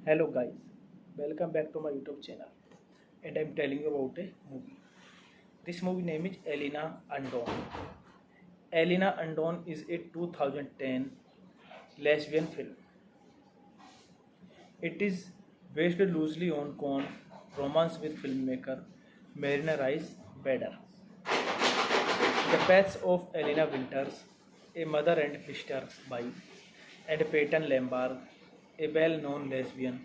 Hello guys, welcome back to my YouTube channel and I'm telling you about a movie. This movie name is Elena Undone. Elena Undone is a 2010 lesbian film. It is based loosely on Con romance with filmmaker Marina Rice Bader. The paths of Elena Winters, a mother and sister's wife, and Peyton Lombard, a well-known lesbian,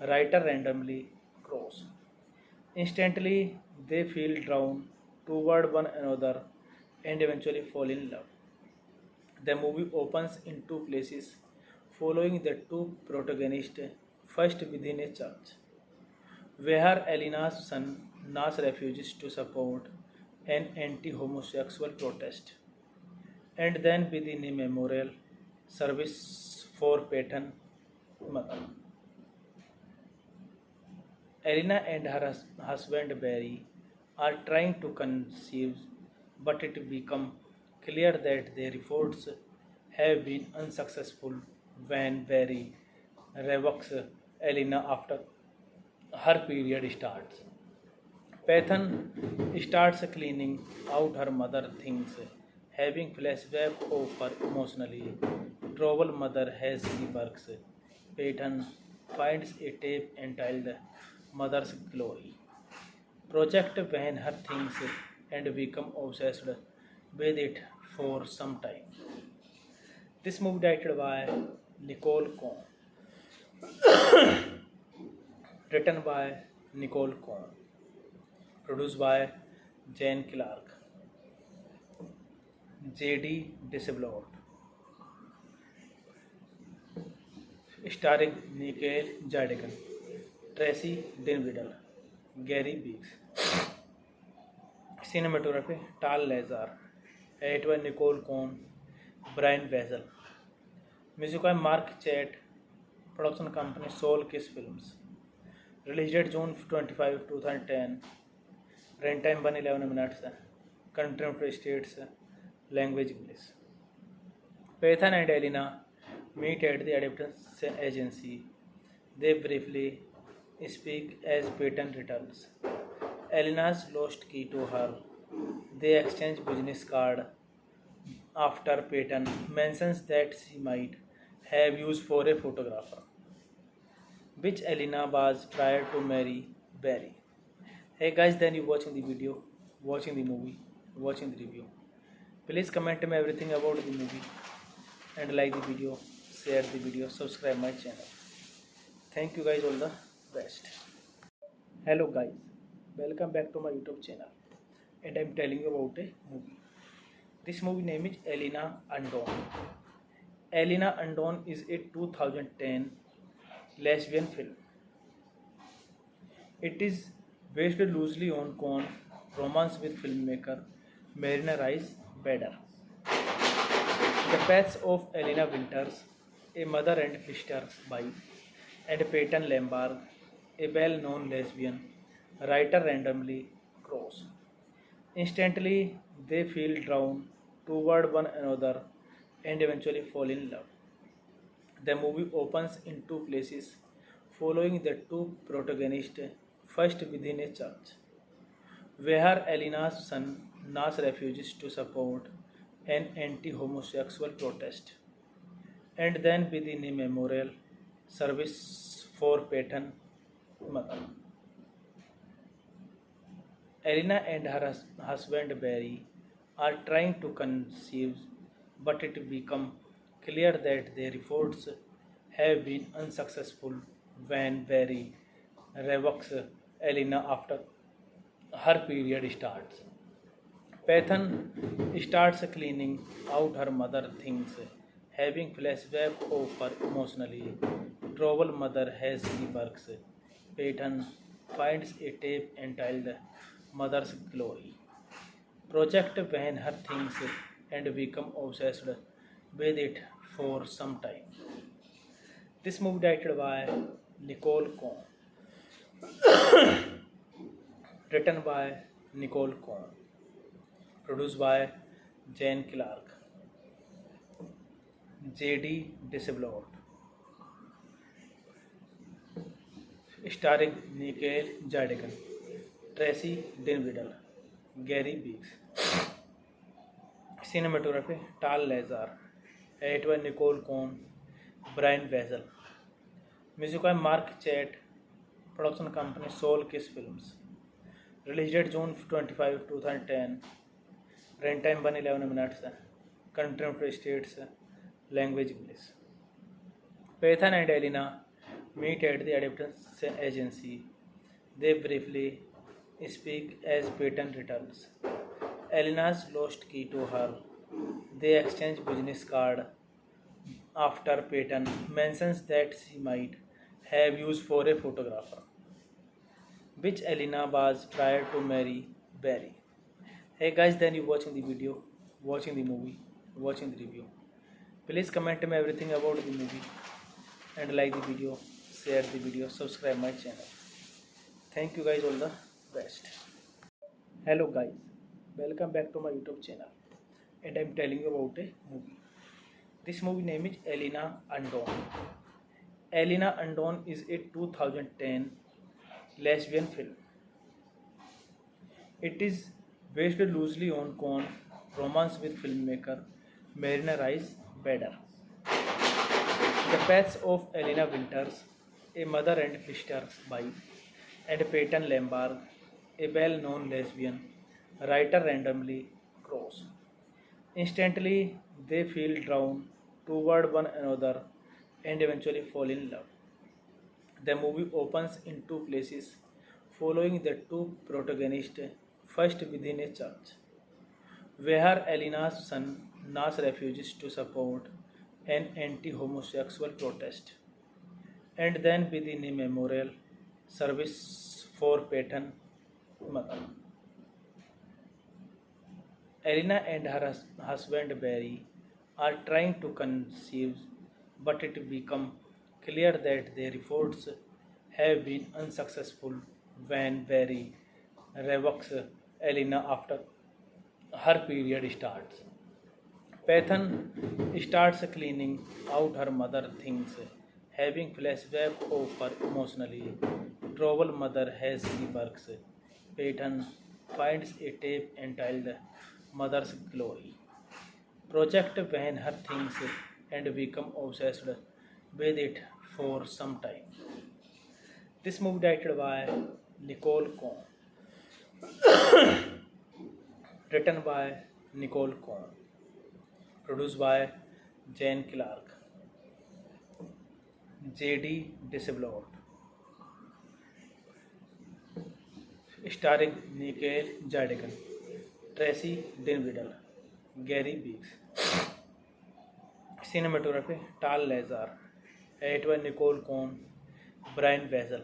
writer randomly cross. Instantly, they feel drawn toward one another and eventually fall in love. The movie opens in two places, following the two protagonists first within a church, where Elena's son Nas refuses to support an anti-homosexual protest, and then begin a memorial service for Peyton mother. Elena and her husband Barry are trying to conceive, but it becomes clear that their efforts have been unsuccessful when Barry revokes Elena after her period starts. Pathan starts cleaning out her mother things, having flashback of her emotionally troubled mother as she works. Pathan finds a tape entitled Mother's Glory. Project when her things and become obsessed with it for some time. This movie directed by Nicole Cohn, written by Nicole Cohn, produced by Jane Clark, J.D. Disablood, starring Nicole Jardigan, Tracy Dinwiddie, Gary Beeks, cinematography Tal Lazar, edited by Nicole Cohn, Brian Wessel, music by Mark Chet, production company Soul Kiss Films, released date June 25, 2010, runtime 111 minutes, country United States, language English. Pathan and Elena meet at the adoption agency. They briefly speak as Peyton returns. Elena's lost key to her. They exchange business card after Peyton mentions that she might have used for a photographer, which Elena was prior to marry Barry. Hey guys, then you watching the video, watching the movie, watching the review. Please comment me everything about the movie and like the video, share the video, subscribe my channel. Thank you guys, all the best. Hello guys, welcome back to my YouTube channel, and I'm telling you about a movie. This movie name is Elena Undone. Elena Undone is a 2010 lesbian film. It is based loosely on Cohn romance with filmmaker Marina Rice Bader. The paths of Elena Winters, a mother and sister's wife, and Peyton Lombard, a well-known lesbian writer, randomly cross. Instantly, they feel drawn toward one another and eventually fall in love. The movie opens in two places, following the two protagonists first within a church, where Elena's son Nas refuses to support an anti-homosexual protest, and then within a memorial service for Peyton mother. Elena and her husband Barry are trying to conceive, but it becomes clear that their efforts have been unsuccessful when Barry revokes Elena after her period starts. Pathan starts cleaning out her mother things, having flashback of her emotionally troubled mother as she works. Pathan finds a tape entitled Mother's Glory. Project when her things and become obsessed with it for some time. This movie directed by Nicole Cohn, written by Nicole Cohn, produced by Jane Clark, J.D. Disablood, starring Nicole Jardigan, Tracy Dinwiddie, Gary Beeks, cinematography Tal Lazar, edited by Nicole Cohn, Brian Wessel, music by Mark Chet, production company Soul Kiss Films, released date June 25, 2010, runtime 111 minutes, country United States, language English. Pathan and Elena meet at the adoption agency. They briefly speak as Peyton returns. Elena's lost key to her. They exchange business card after Peyton mentions that she might have used for a photographer, which Elena was prior to marry Barry. Hey guys, then you watching the video, watching the movie, watching the review. Please comment me everything about the movie and like the video, share the video, subscribe my channel. Thank you guys, all the best. Hello guys, welcome back to my YouTube channel and I'm telling you about a movie. This movie name is Elena Undone. Elena Undone is a 2010 lesbian film. It is based loosely on Con romance with filmmaker Marina Rice Bader. The paths of Elena Winters, a mother and sister's wife, and Peyton Lombard, a well-known lesbian, writer randomly cross. Instantly, they feel drawn toward one another and eventually fall in love. The movie opens in two places, following the two protagonists first within a church, where Elena's son Nas refuses to support an anti-homosexual protest, and then within a memorial service for Peyton's mother. Elena and her husband Barry are trying to conceive, but it becomes clear that their efforts have been unsuccessful when Barry revokes Elena after her period starts. Pathan starts cleaning out her mother things, having flashback of her emotionally troubled mother as she works. Peyton finds a tape entitled Mother's Glory. Project when her things and become obsessed with it for some time. This movie directed by Nicole Cohn, written by Nicole Cohn, produced by Jane Clark, J.D. Disablood, starring Nicole Jardigan, Tracy Dinwiddie, Gary Beeks. Cinematography Tal Lazar, edited by Nicole Cohn, Brian Wessel.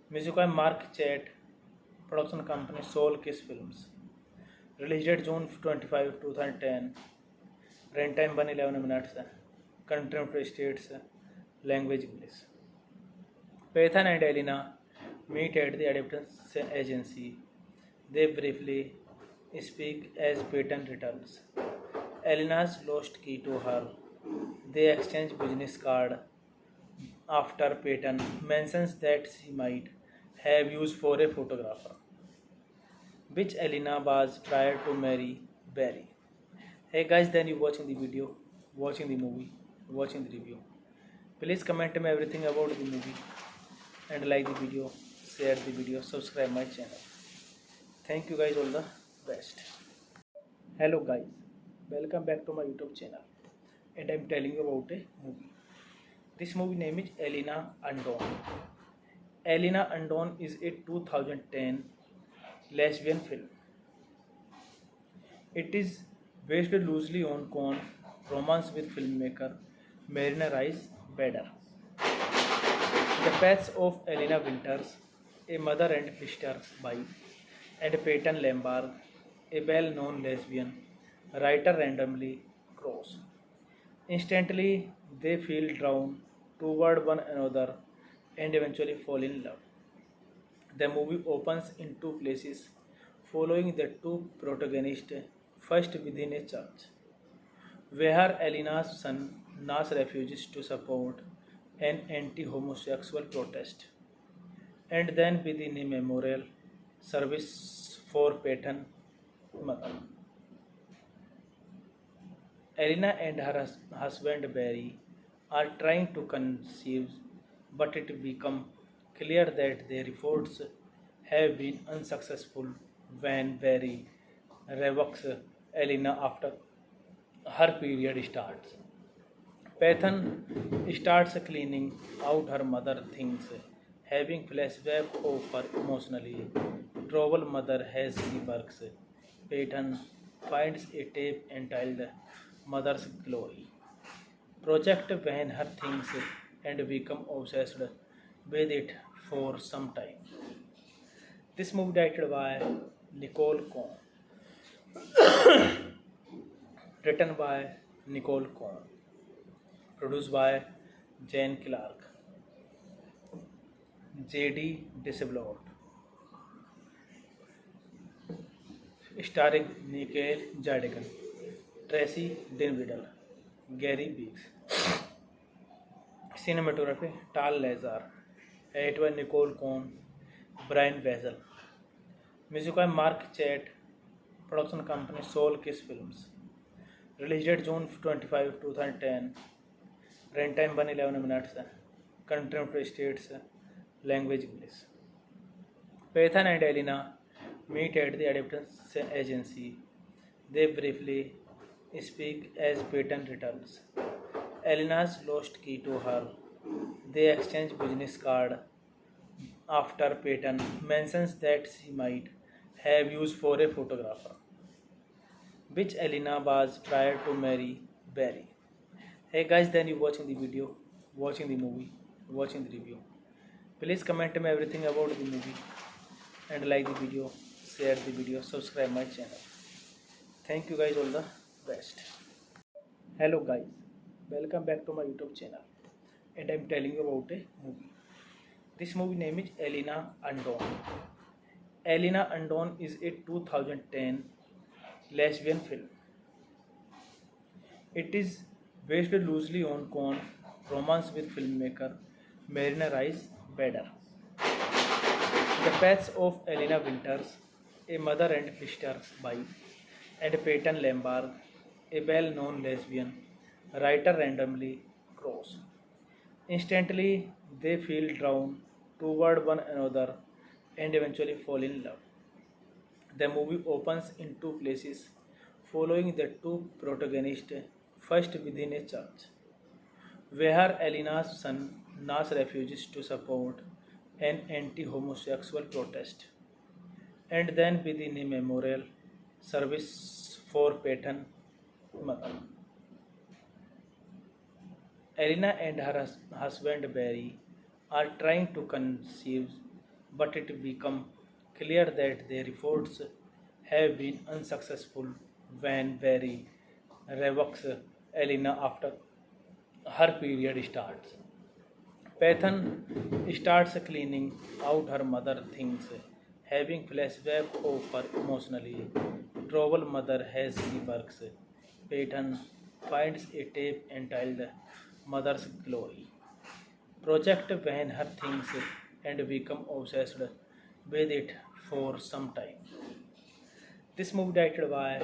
Music by Mark Chet, production company Soul Kiss Films. Release date June 25, 2010. Runtime 111 minutes. Country United States. Language English. Pathan and Elena meet at the adoption agency. They briefly speak as Peyton returns. Elena's lost key to her. They exchange business card after Peyton mentions that she might have used for a photographer, which Elena was prior to marry Barry. Hey guys, then you watching the video, watching the movie, watching the review. Please comment me everything about the movie and like the video, share the video, subscribe my channel. Thank you guys, all the best. Hello guys, welcome back to my YouTube channel and I'm telling you about a movie. This movie name is Elena Undone. Elena Undone is a 2010 lesbian film. It is based loosely on Con romance with filmmaker Marina Rice Bader. The paths of Elena Winters, a mother and sister's wife, and Peyton Lombard, a well-known lesbian, writer randomly cross. Instantly, they feel drawn toward one another and eventually fall in love. The movie opens in two places, following the two protagonists first within a church, where Elena's son Nas refuses to support an anti-homosexual protest, and then within a memorial service for Peyton's mother. Elena and her husband Barry are trying to conceive, but it becomes clear that their efforts have been unsuccessful when Barry revokes Elena after her period starts. Pathan starts cleaning out her mother things, having flashback of her emotionally troubled mother as she works. Peyton finds a tape entitled Mother's Glory. Project when her things and become obsessed with it for some time. This movie directed by Nicole Cohn, written by Nicole Cohn, produced by Jane Clark, J.D. Disablood, starring Nicole Jardigan, Tracy Dinwiddie, Gary Beeks. Cinematography Tal Lazar, edited by Nicole Cohn, Brian Wessel. Music by Mark Chet, production company Soul Kiss Films. Release date June 25, 2010. Runtime 111 minutes. Country of states. Language English. Pathan and Elena meet at the adoption agency. They briefly speak as Peyton returns. Elena's lost key to her. They exchange business card after Peyton mentions that she might have used for a photographer, which Elena was prior to marry Barry. Hey guys, then you watching the video, watching the movie, watching the review. Please comment me everything about the movie and like the video, share the video, subscribe my channel. Thank you guys, all the best. Hello guys, welcome back to my YouTube channel, and I'm telling you about a movie. This movie name is Elena Undone. Elena Undone is a 2010 lesbian film. It is based loosely on Cohn romance with filmmaker Marina Rice Bader. The paths of Elena Winters, a mother and sister's wife, and Peyton Lambarg, a well-known lesbian writer, randomly cross. Instantly, they feel drawn toward one another and eventually fall in love. The movie opens in two places, following the two protagonists first within a church, where Elena's son Nas refuses to support an anti-homosexual protest, and then within a memorial service for Peyton's mother. Elena and her husband Barry are trying to conceive, but it becomes clear that their efforts have been unsuccessful when Barry revokes Elena after her period starts. Pathan starts cleaning out her mother things, having flashback of her emotionally troubled mother as she works. Peyton finds a tape entitled Mother's Glory, project when her things and become obsessed with it for some time. This movie directed by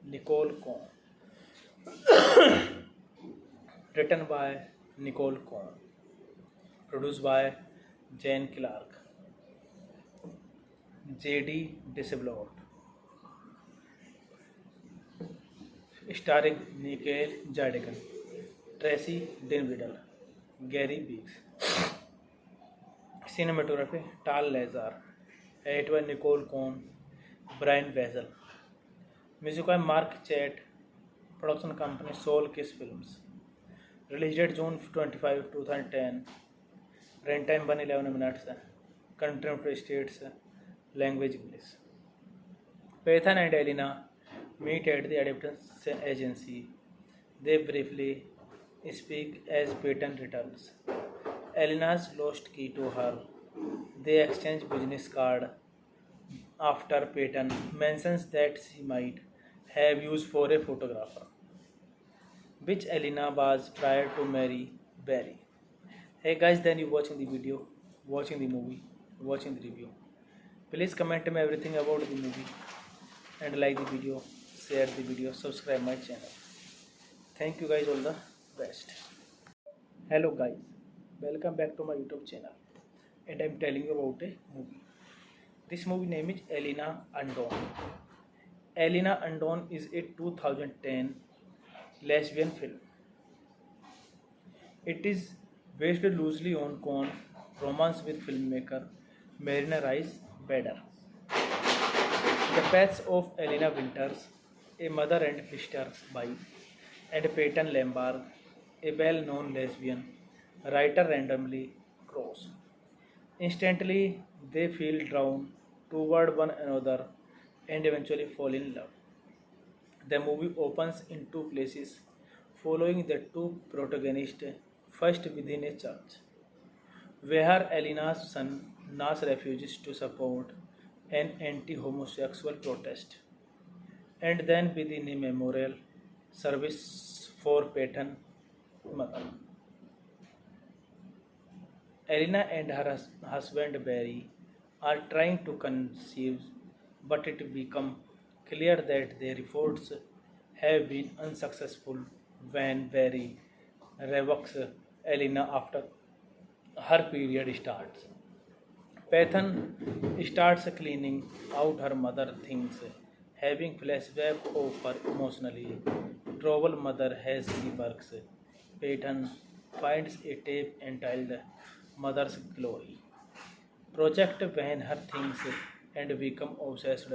Nicole Cohn, written by Nicole Cohn, produced by Jane Clark, J.D. Disablood, starring Nicole Jardigan, Tracy Dinwiddie, Gary Beeks. Cinematography Tal Lazar, edited by Nicole Cohn, Brian Wessel. Music by Mark Chet, production company Soul Kiss Films. Release date June 25, 2010. Runtime 111 minutes. Country of states. Language English. Pathan and Elena meet at the adoption agency. They briefly speak as Peyton returns. Elena's lost key to her. They exchange business card after Peyton mentions that she might have used for a photographer, which Elena was prior to marry Barry. Hey guys, then you watching the video, watching the movie, watching the review. Please comment me everything about the movie and like the video, share the video, subscribe my channel. Thank you guys, all the best. Hello guys, welcome back to my YouTube channel, and I'm telling you about a movie. This movie name is Elena Undone. Elena Undone is a 2010 lesbian film. It is based loosely on Cohn romance with filmmaker Marina Rice Bader. The paths of Elena Winters, a mother and sister's wife, and Peyton Lambarg, a well-known lesbian writer, randomly cross. Instantly, they feel drawn toward one another and eventually fall in love. The movie opens in two places, following the two protagonists first within a church, where Elena's son Nas refuses to support an anti homosexual protest, and then within a memorial service for Peyton's mother. Elena and her husband Barry are trying to conceive, but it becomes clear that their efforts have been unsuccessful when Barry revokes Elena after her period starts. Peyton starts cleaning out her mother things, having flashback of her emotionally troubled mother as she works. Peyton finds a tape entitled Mother's Glory. Project when her things and become obsessed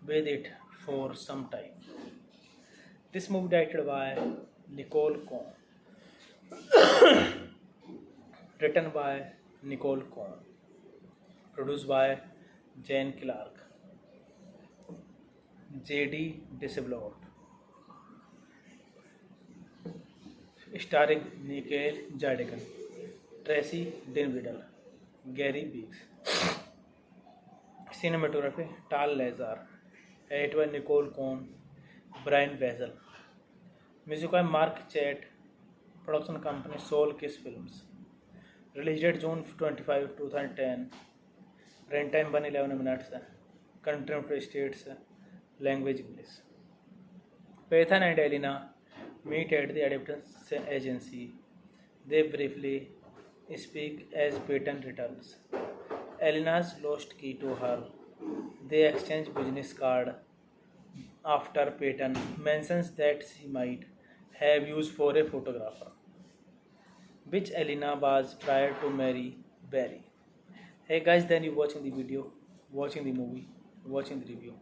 with it for some time. This movie directed by Nicole Cohn, written by Nicole Cohn, produced by Jane Clark, J.D. Disabloat, starring Nicole Jardigan, Tracy Dinwiddie, Gary Beeks. Cinematography Tal Lazar, edited by Nicole Cohn, Brian Wessel. Music by Mark Chet, production company Soul Kiss Films. Release date June 25, 2010. Runtime 111 minutes. Country of states. Language English. Peyton and Elena meet at the adoption agency. They briefly speak as Peyton returns. Elena's lost key to her. They exchange business card after Peyton mentions that she might have used for a photographer, which Elena was prior to marry Barry. Hey guys, then you watching the video, watching the movie, watching the review.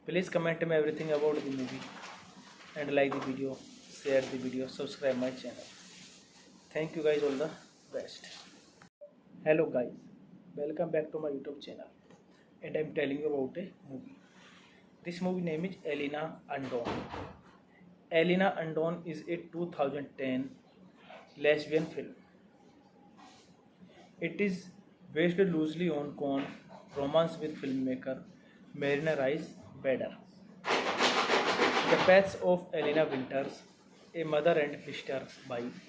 Please comment me everything about the movie and like the video, share the video, subscribe my channel. Thank you guys, all the best. Hello guys, welcome back to my YouTube channel, and I'm telling you about a movie. This movie name is Elena Undone. Elena Undone is a 2010 lesbian film. It is based loosely on Cohn's romance with filmmaker Marina Rice Bader. The paths of Elena Winters, a mother and sister's wife,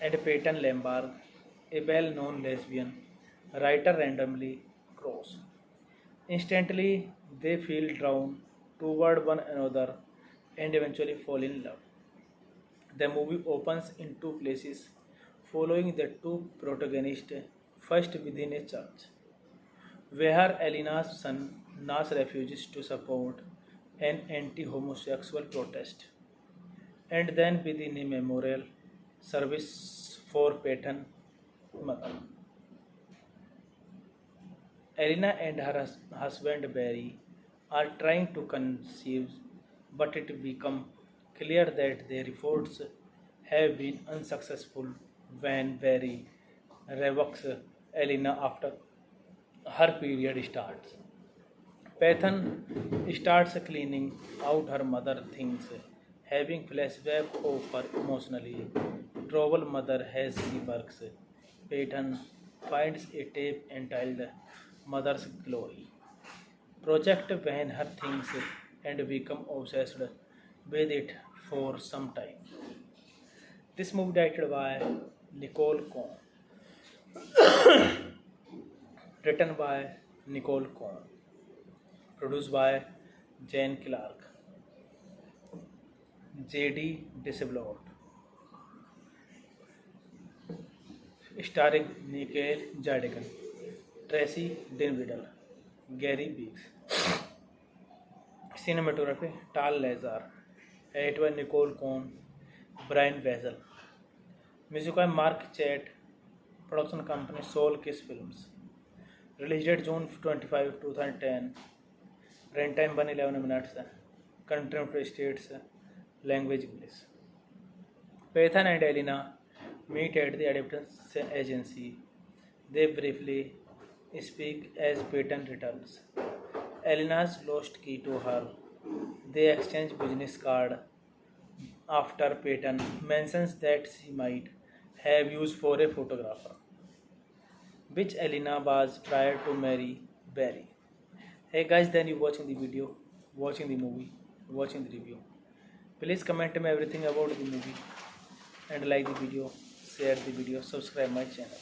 and Peyton Lombard, a well-known lesbian writer, randomly cross. Instantly, they feel drawn toward one another and eventually fall in love. The movie opens in two places, following the two protagonists first within a church, where Elena's son Nas refuses to support an anti homosexual protest, and then within a memorial service for Peyton's mother. Elena and her husband Barry are trying to conceive, but it becomes clear that their efforts have been unsuccessful when Barry revokes Elena after her period starts. Peyton starts cleaning out her mother things, having flashback of her emotionally troubled mother as she works. Peyton finds a tape entitled Mother's Glory. Project when her things and become obsessed with it for some time. This movie directed by Nicole Cohn, written by Nicole Cohn, produced by Jane Clark, J.D. Disabloat, starring Nicole Jardigan, Tracy Dinwiddie, Gary Beeks. Cinematography Tal Lazar, edited by Nicole Cohn, Brian Wessel. Music by Mark Chet, production company Soul Kiss Films. Release date June 25, 2010. Runtime 111 minutes. Country of states. Language English. Peyton and Elena meet at the adoption agency. They briefly speak as Peyton returns. Elena's lost key to her. They exchange business card after Peyton mentions that she might have used for a photographer, which Elena was prior to marry Barry. Hey guys, then you watching the video, watching the movie, watching the review. Please comment me everything about the movie and like the video, share the video, subscribe my channel.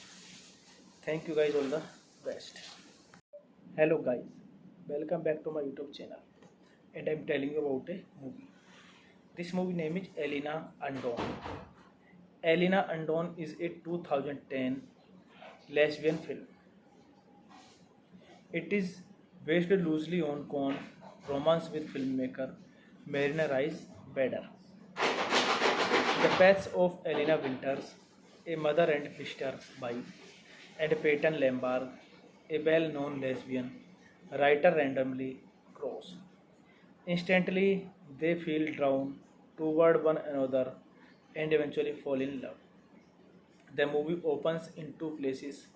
Thank you guys, all the best. Hello guys, welcome back to my YouTube channel, and I'm telling you about a movie. This movie name is Elena Undone. Elena Undone is a 2010 lesbian film. It is based loosely on Con romance with filmmaker Marina Rice Bader. The paths of Elena Winters, a mother and sister's wife, and Peyton Lambarg, a well-known lesbian writer, randomly cross. Instantly, they feel drawn toward one another and eventually fall in love. The movie opens in two places,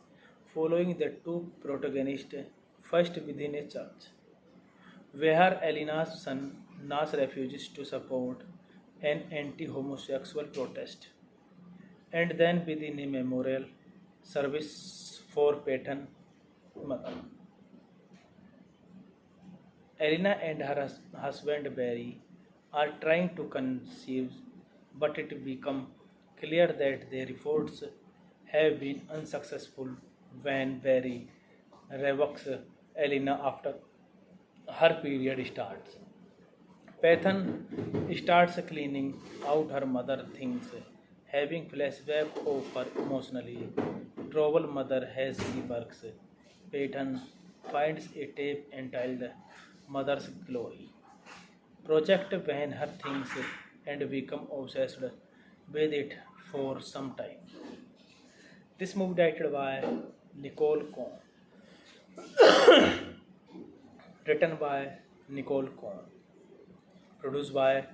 following the two protagonists first within a church, where Elena's son Nas refuses to support an anti-homosexual protest, and then within a memorial service for Peyton's mother. Elena and her husband Barry are trying to conceive, but it becomes clear that their efforts have been unsuccessful when Barry revokes Elena after her period starts. Pathan starts cleaning out her mother things, having flashback of her emotionally troubled mother as she works. Peyton finds a tape entitled Mother's Glory project when her things and become obsessed with it for some time. This movie directed by Nicole Cohn, written by Nicole Cohn, produced by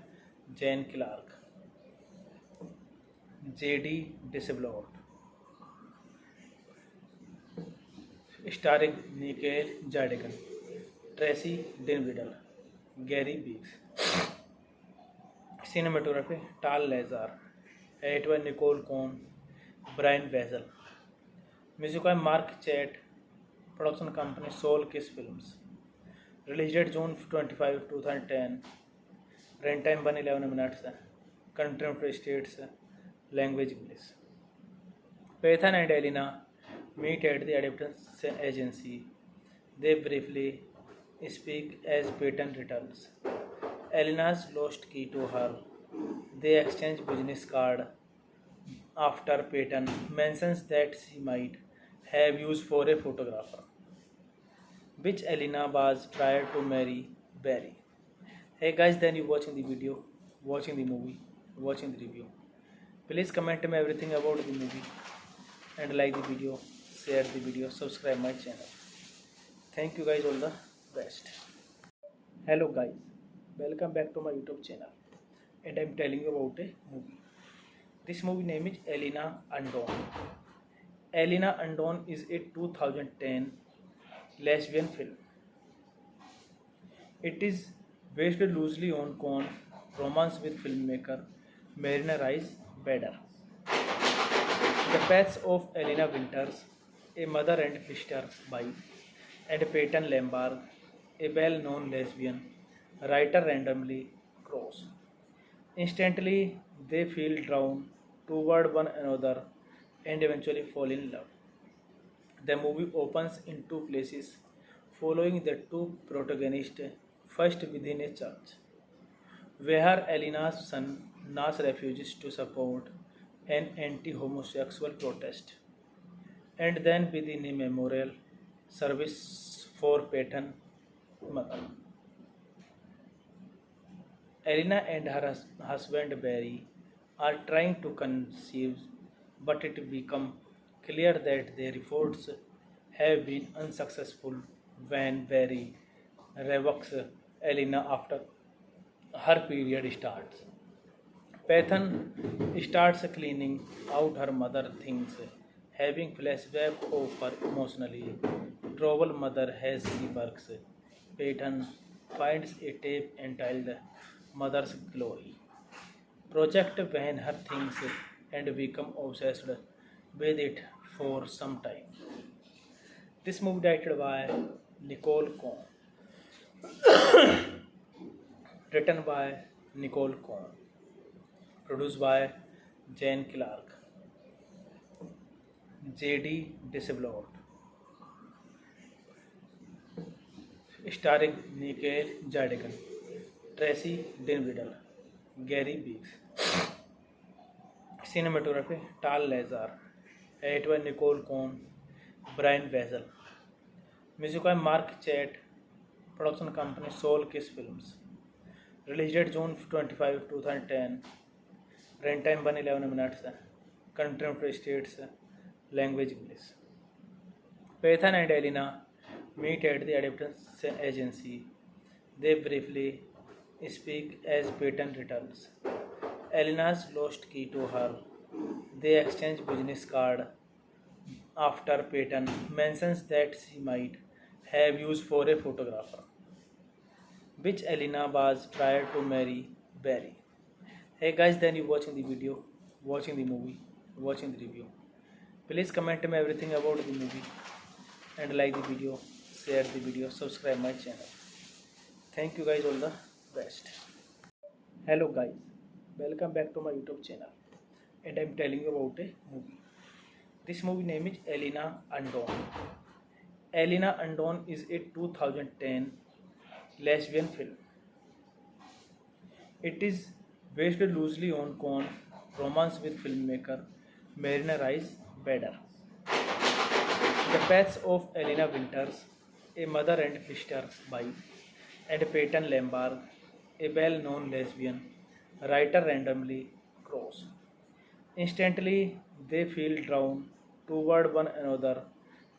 Jane Clark, J.D. Disablood, starring Nicole Jardigan, Tracy Dinwiddie, Gary Beeks. Cinematography Tal Lazar, edited by Nicole Cohn, Brian Weasel. Music by Mark Chet, production company Soul Kiss Films. Release date June 25, 2010. Runtime 111 minutes. Country United States. Language English. Pathan and Elena meet at the adoption agency. They briefly speak as Peyton returns. Elena's lost key to her. They exchange business card after Peyton mentions that she might have used for a photographer, which Elena was prior to marry Barry. Hey guys, then you watching the video, watching the movie, watching the review. Please comment me everything about the movie and like the video, share the video, subscribe my channel. Thank you guys, all the best. Hello guys, welcome back to my YouTube channel, and I'm telling you about a movie. This movie name is Elena Undone. Elena Undone is a 2010 lesbian film. It is based loosely on Con romance with filmmaker Marina Rice Bader. The paths of Elena Winters, a mother and sister's wife, and Peyton Lambarg, a well-known lesbian writer, randomly cross. Instantly, they feel drawn toward one another and eventually fall in love. The movie opens in two places, following the two protagonists first within a church, where Elena's son Nas refuses to support an anti-homosexual protest, and then within a memorial service for Peyton's mother. Elena and her husband Barry are trying to conceive, but it becomes clear that their efforts have been unsuccessful when Barry revokes Elena after her period starts. Pathan starts cleaning out her mother things, having flashback of her emotionally troubled mother as she works. Peyton finds a tape entitled Mother's Glory. Project when her things and become obsessed with it for some time. This movie directed by Nicole Cohn, written by Nicole Cohn, produced by Jane Clark, J.D. Disablood, starring Nicole Jardigan, Tracy Dinwiddie, Gary Beeks. Cinematography Tal Lazar, edited by Nicole Cohn, Brian Wessel. Music by Mark Chet, production company Soul Kiss Films. Release date June 25, 2010. Runtime 111 minutes. Country United States. Language English. Pathan and Elena meet at the adoption agency. They briefly speak as Peyton returns. Elena's lost key to her. They exchange business card after Peyton mentions that she might have used for a photographer, which Elena was prior to marry Barry. Hey guys, then you watching the video, watching the movie, watching the review. Please comment me everything about the movie and like the video, share the video, subscribe my channel. Thank you guys, all the best. Hello guys, welcome back to my YouTube channel, and I'm telling you about a movie. This movie name is Elena Undone. Elena Undone is a 2010 lesbian film. It is based loosely on Cohn romance with filmmaker Marina Rice Bader. The paths of Elena Winters, a mother and sister's wife, and Peyton Lambarg, a well-known lesbian writer, randomly cross. Instantly, they feel drawn toward one another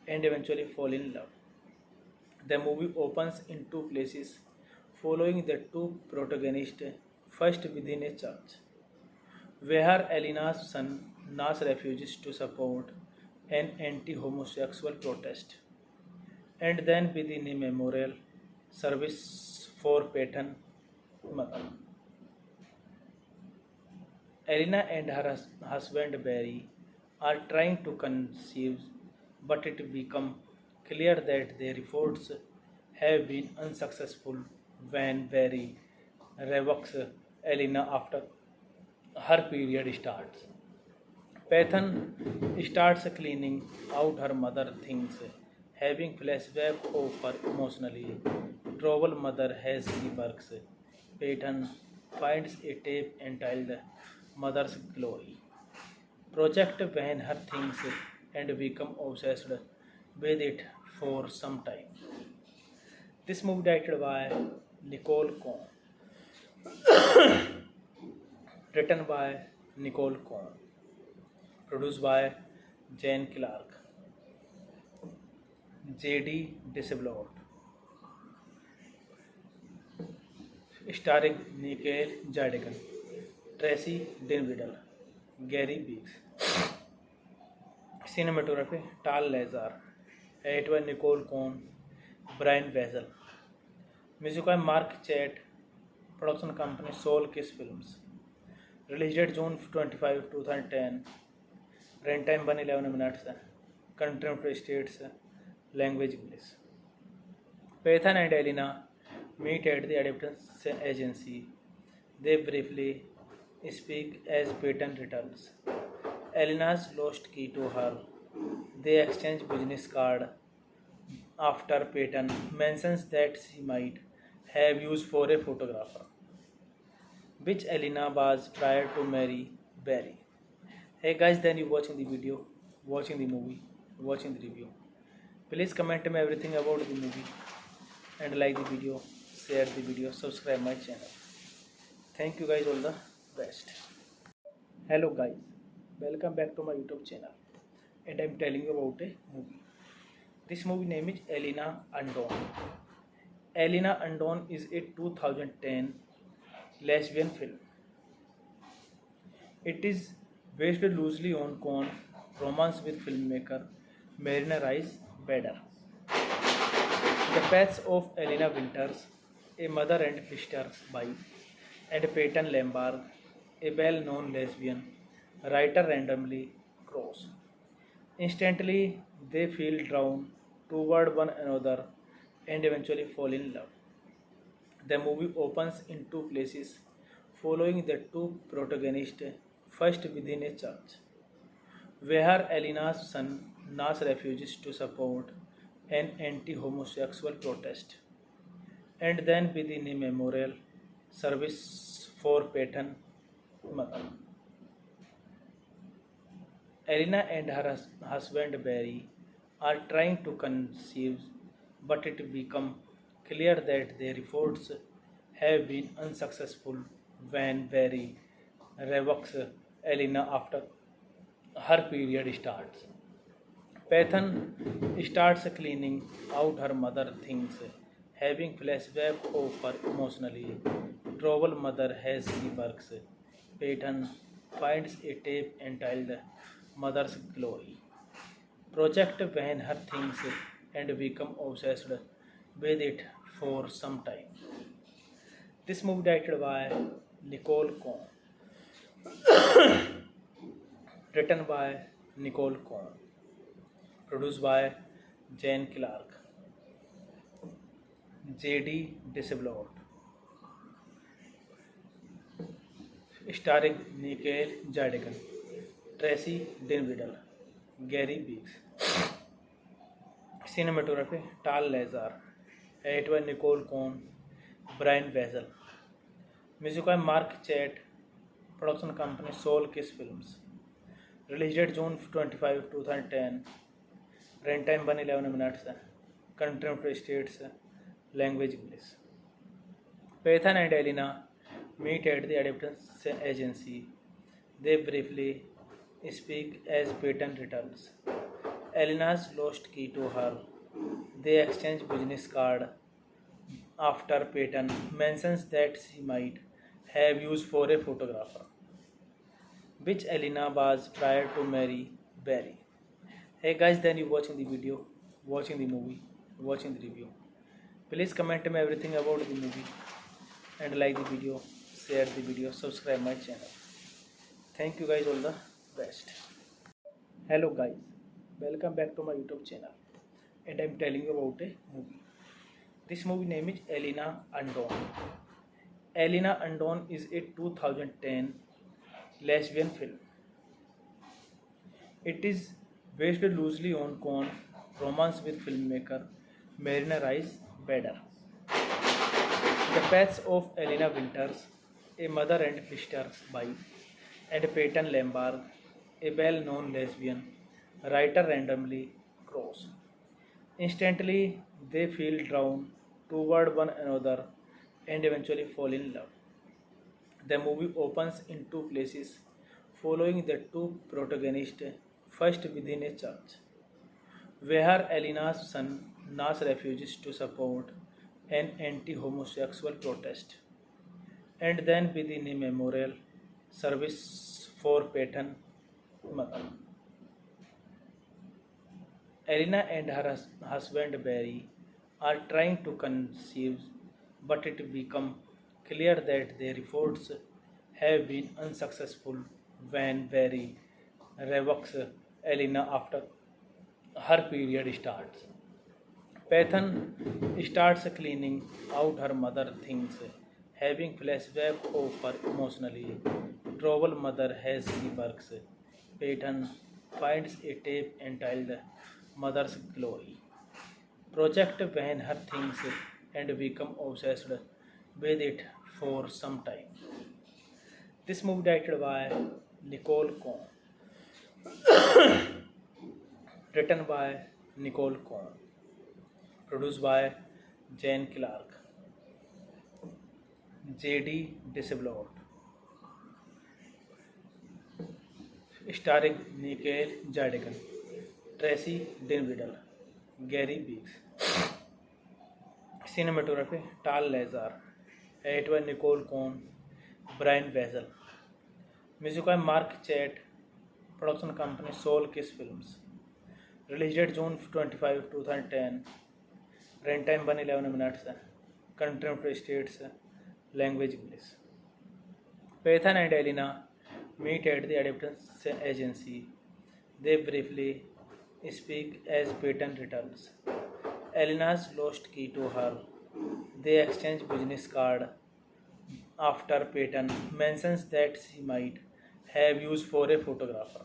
and eventually fall in love. The movie opens in two places, following the two protagonists first within a church, where Elena's son Nas refuses to support an anti-homosexual protest, and then within a memorial service for Peyton's mother. Elena and her husband Barry are trying to conceive, but it becomes clear that their efforts have been unsuccessful when Barry revokes Elena after her period starts. Pathan starts cleaning out her mother things, having flashback of her emotionally troubled mother as she works. Peyton finds a tape entitled Mother's Glory. Project when her things and become obsessed with it for some time. This movie directed by Nicole Cohn, written by Nicole Cohn, produced by Jane Clark, J.D. Disablood, starring Nicole Jardigan, Tracy Dinwiddie, Gary Beeks. Cinematography Tal Lazar, edited by Nicole Cohn, Brian Wessel. Music by Mark Chet, production company Soul Kiss Films. Release date June 25, 2010. Runtime 111 minutes. Country United States. Language English. Pathan and Elena meet at the adoption agency. They briefly speak as Peyton returns. Elena's lost key to her. They exchange business card after Peyton mentions that she might have used for a photographer, which Elena was prior to marry Barry. Hey guys, then you watching the video, watching the movie, watching the review. Please comment me everything about the movie and like the video, share the video, subscribe my channel. Thank you guys, all the best. Hello guys, welcome back to my YouTube channel, and I'm telling you about a movie. This movie name is Elena Undone. Elena Undone is a 2010 lesbian film. It is based loosely on Cohn romance with filmmaker Marina Rice Bader. The Paths of Elena Winters, a mother and sister's wife, and Peyton Lambarg, a well-known lesbian, writer randomly cross. Instantly, they feel drawn toward one another and eventually fall in love. The movie opens in two places, following the two protagonists first within a church, where Elena's son Nas refuses to support an anti homosexual protest, and then within a memorial service for Peyton's mother. Elena and her husband Barry are trying to conceive, but it becomes clear that their efforts have been unsuccessful when Barry revokes Elena after her period starts. Pathan starts cleaning out her mother things, having flashback of her emotionally troubled mother as she works. Peyton finds a tape entitled Mother's Glory. Project when her things and become obsessed with it for some time. This movie directed by Nicole Cohn, written by Nicole Cohn, produced by Jane Clark, J.D. Disabloat, starring Nicole Jardigan, Tracy Dinwiddie, Gary Beeks. Cinematography Tal Lazar, edited by Nicole Cohn, Brian Wessel. Music by Mark Chet, production company Soul Kiss Films. Release date June 25, 2010. Runtime 111 minutes. Country of states. Language English. Pathan and Elena meet at the adoption agency. They briefly speak as Peyton returns. Elena's lost key to her. They exchange business card after Peyton mentions that she might have used for a photographer, which Elena was prior to marry Barry. Hey guys, then you watching the video, watching the movie, watching the review. Please comment me everything about the movie and like the video, share the video, subscribe my channel. Thank you guys, all the best. Hello guys, welcome back to my YouTube channel, and I'm telling you about a movie. This movie name is Elena Undone. Elena Undone is a 2010 lesbian film. It is based loosely on Cohn romance with filmmaker Marina Rice Bader. The Paths of Elena Winters, a mother and sister's wife, and Peyton Lambarg, a well-known lesbian, writer randomly cross. Instantly, they feel drawn toward one another and eventually fall in love. The movie opens in two places, following the two protagonists first within a church, where Elena's son Nas refuses to support an anti homosexual protest, and then within a memorial service for Peyton's mother. Elena and her husband Barry are trying to conceive, but it becomes clear that their efforts have been unsuccessful when Barry revokes Elena after her period starts. Pathan starts cleaning out her mother things, having flashback of her emotionally troubled mother as she works. Peyton finds a tape entitled Mother's Glory. Project when her things and become obsessed with it for some time. This movie directed by Nicole Cohn, written by Nicole Cohn, produced by Jane Clark, J.D. Disabloat, starring Nicole Jardigan, Tracy Dinwiddie, Gary Beeks. Cinematography Tal Lazar, edited by Nicole Cohn, Brian Wessel. Music by Mark Chet, production company Soul Kiss Films. Release date June 25, 2010. Runtime 111 minutes. Country of states. Language English. Pathan and Elena meet at the adoption agency. They briefly speak as Peyton returns. Elena's lost key to her. They exchange business card after Peyton mentions that she might have used for a photographer,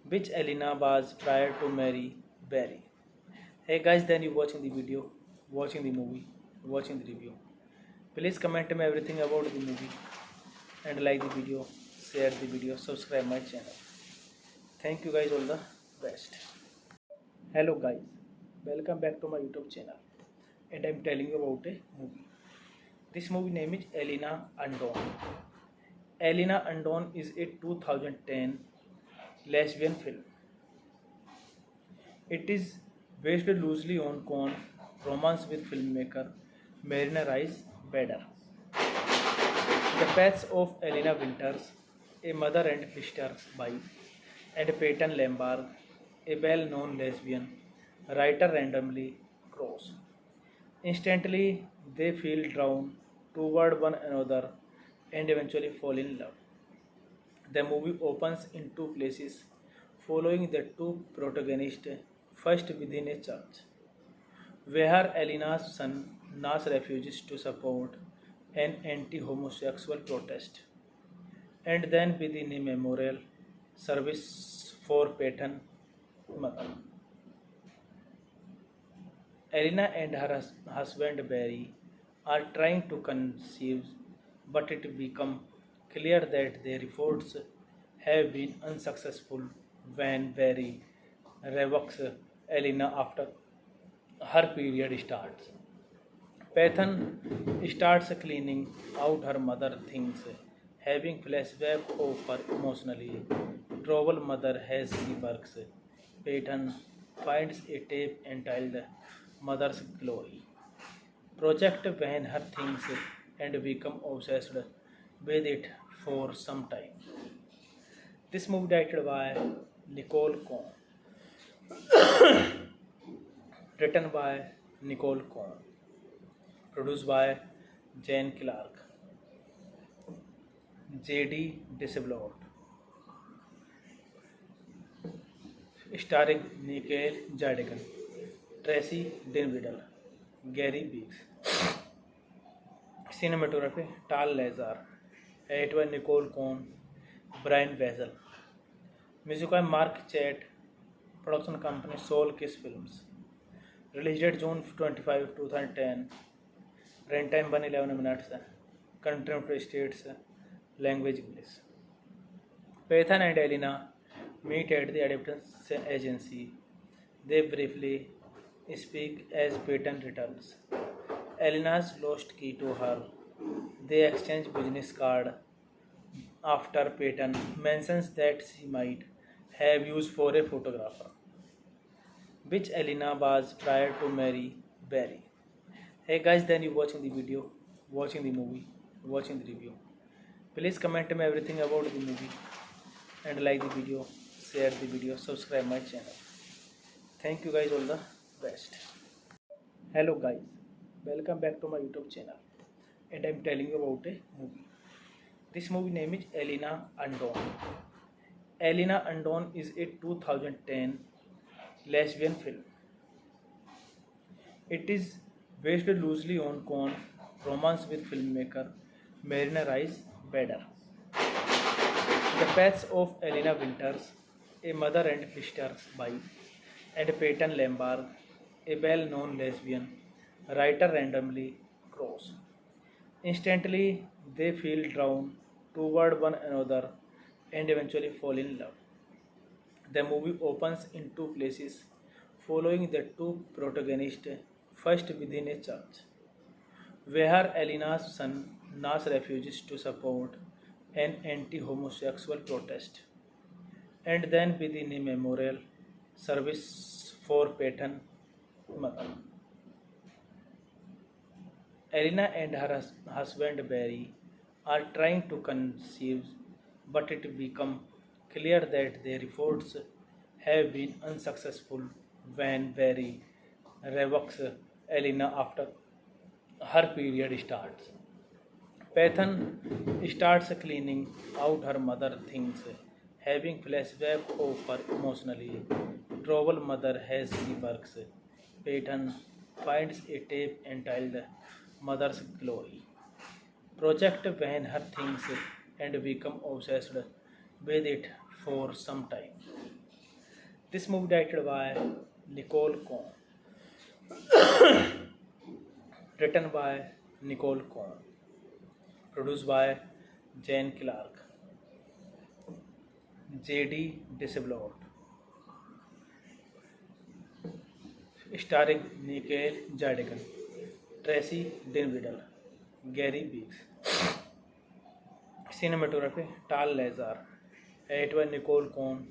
which Elena was prior to marry Barry. Hey guys, then you watching the video, watching the movie, watching the review. Please comment me everything about the movie and like the video, share the video, subscribe my channel. Thank you guys, all the best. Hello guys, welcome back to my YouTube channel, and I'm telling you about a movie. This movie name is Elena Undone. Elena Undone is a 2010 lesbian film. It is based loosely on Con romance with filmmaker Marina Rice Bader. The paths of Elena Winters, a mother and sister's wife, and Peyton Lambarg, a well-known lesbian writer, randomly cross. Instantly, they feel drawn toward one another and eventually fall in love. The movie opens in two places, following the two protagonists first within a church, where Elena's son Nas refuses to support an anti-homosexual protest, and then within a memorial service for Peyton's mother. Elena and her husband Barry are trying to conceive, but it becomes clear that their efforts have been unsuccessful when Barry revokes Elena after her period starts. Pathan starts cleaning out her mother things, having flashback of her emotionally troubled mother as she works. Peyton finds a tape entitled Mother's Glory. Project when her things and become obsessed with it for some time. This movie directed by Nicole Cohn, written by Nicole Cohn, produced by Jane Clark, J.D. Disablood, starring Nicole Jardigan, Tracy Dinwiddie, Gary Beeks. Cinematography Tal Lazar, edited by Nicole Cohn, Brian Weasel. Music by Mark Chet, production company Soul Kiss Films. Released date June 25, 2010. Runtime 111 minutes. Country of states. Language English. Pathan and Elena meet at the adoption agency. They briefly speak as Peyton returns. Elena's lost key to her. They exchange business card after Peyton mentions that she might have used for a photographer, which Elena was prior to marry Barry. Hey guys, then you watching the video, watching the movie, watching the review. Please comment me everything about the movie and like the video, share the video, subscribe my channel. Thank you guys, all the best. Hello guys, welcome back to my YouTube channel, and I'm telling you about a movie. This movie name is Elena Undone. Elena Undone is a 2010 lesbian film. It is based loosely on Con romance with filmmaker Marina Rice Bader. The paths of Elena Winters, a mother and sister's wife, and Peyton Lambarg, a well-known lesbian writer, randomly cross. Instantly, they feel drawn toward one another and eventually fall in love. The movie opens in two places, following the two protagonists first within a church, where Elena's son Nas refuses to support an anti-homosexual protest, and then within a memorial service for Peyton's mother. Elena and her husband Barry are trying to conceive, but it becomes clear that their efforts have been unsuccessful when Barry revokes Elena after her period starts. Pathan starts cleaning out her mother things, having flashback of her emotionally troubled mother as she works. Pathan finds a tape entitled Mother's Glory. Project when her things and become obsessed with it for some time. This movie directed by Nicole Cohn, written by Nicole Cohn, produced by Jane Clark, J.D. Disabloat, starring Nicole Jardigan, Tracy Dinwiddie, Gary Beeks, cinematography Tal Lazar, edited by Nicole Cohn,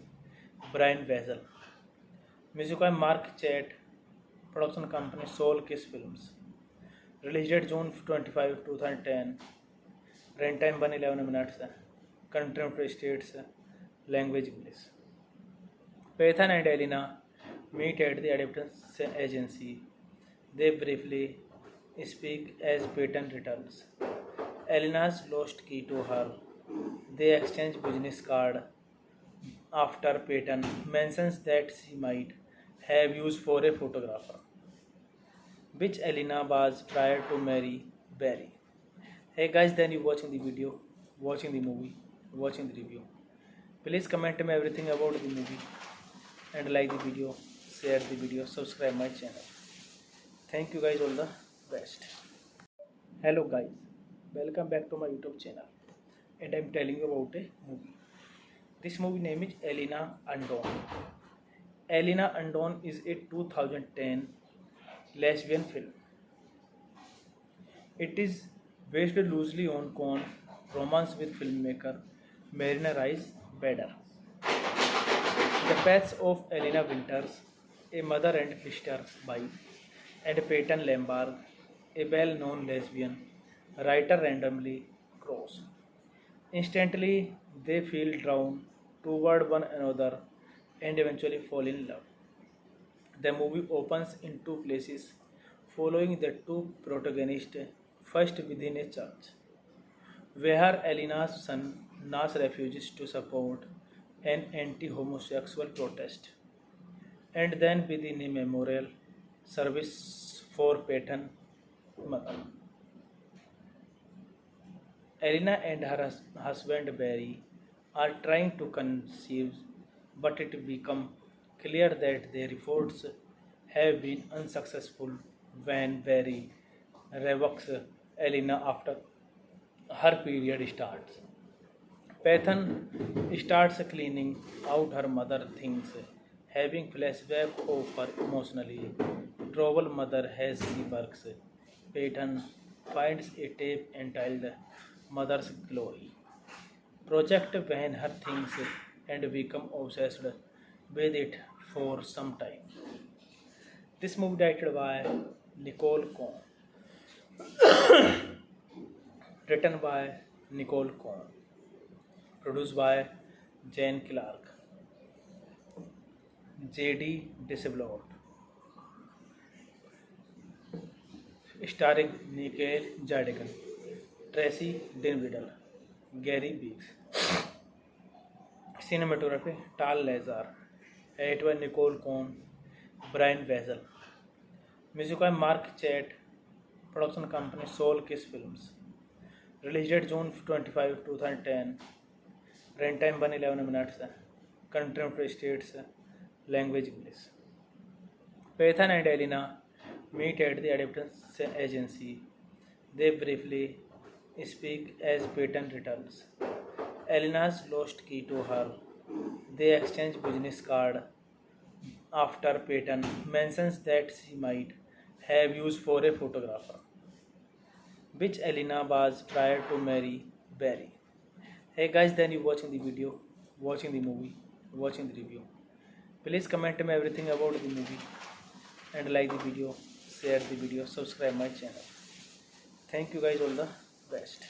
Brian Wessel, music by Mark Chet, production company Soul Kiss Films, released date June 25, 2010, runtime 111 minutes, country United States, language English. Pathan and Elena meet at the adoption agency. They briefly speak as Pathan returns. Elena's lost key to her. They exchange business card after Pathan mentions that she might have used for a photographer, which Elena was prior to marry Barry. Hey guys, then you watching the video, watching the movie, watching the review. Please comment me everything about the movie and like the video, share the video, subscribe my channel. Thank you guys, all the best. Hello guys, welcome back to my YouTube channel, and I'm telling you about a movie. This movie name is Elena Undone. Elena Undone is a 2010 lesbian film. It is based loosely on Cohn romance with filmmaker Marina Rice Bader. The paths of Elena Winters, a mother and sister's wife, and Peyton Lombard, a well-known lesbian, writer randomly cross. Instantly, they feel drawn toward one another and eventually fall in love. The movie opens in two places, following the two protagonists first within a church, where Elena's son Nas refuses to support an anti-homosexual protest, and then within a memorial service for Peyton's mother. Elena and her husband Barry are trying to conceive, but it becomes clear that their efforts have been unsuccessful when Barry revokes Elena after her period starts. Pathan starts cleaning out her mother things, having flashback of her emotionally troubled mother as she works. Pathan finds a tape entitled Mother's Glory. Project when her things and become obsessed with it for some time. This movie directed by Nicole Cohn, written by Nicole Cohn, produced by Jane Clark, J.D. Disabloat, starring Nicole Jardigan, Tracy Dinwiddie, Gary Beeks, cinematography Tal Lazar, edited by Nicole Cohn, Brian Wessel, music by Mark Chet, production company Soul Kiss Films, released date June 25, 2010, runtime 111 minutes, country United States, language English. Pathan and Elena meet at the adoption agency. They briefly speak as Peyton returns. Elena's lost key to her. They exchange business card after Peyton mentions that she might have used for a photographer, which Elena was prior to marry Barry. Hey guys, then you watching the video, watching the movie, watching the review. Please comment me everything about the movie and like the video, share the video, subscribe my channel. Thank you guys, all the best.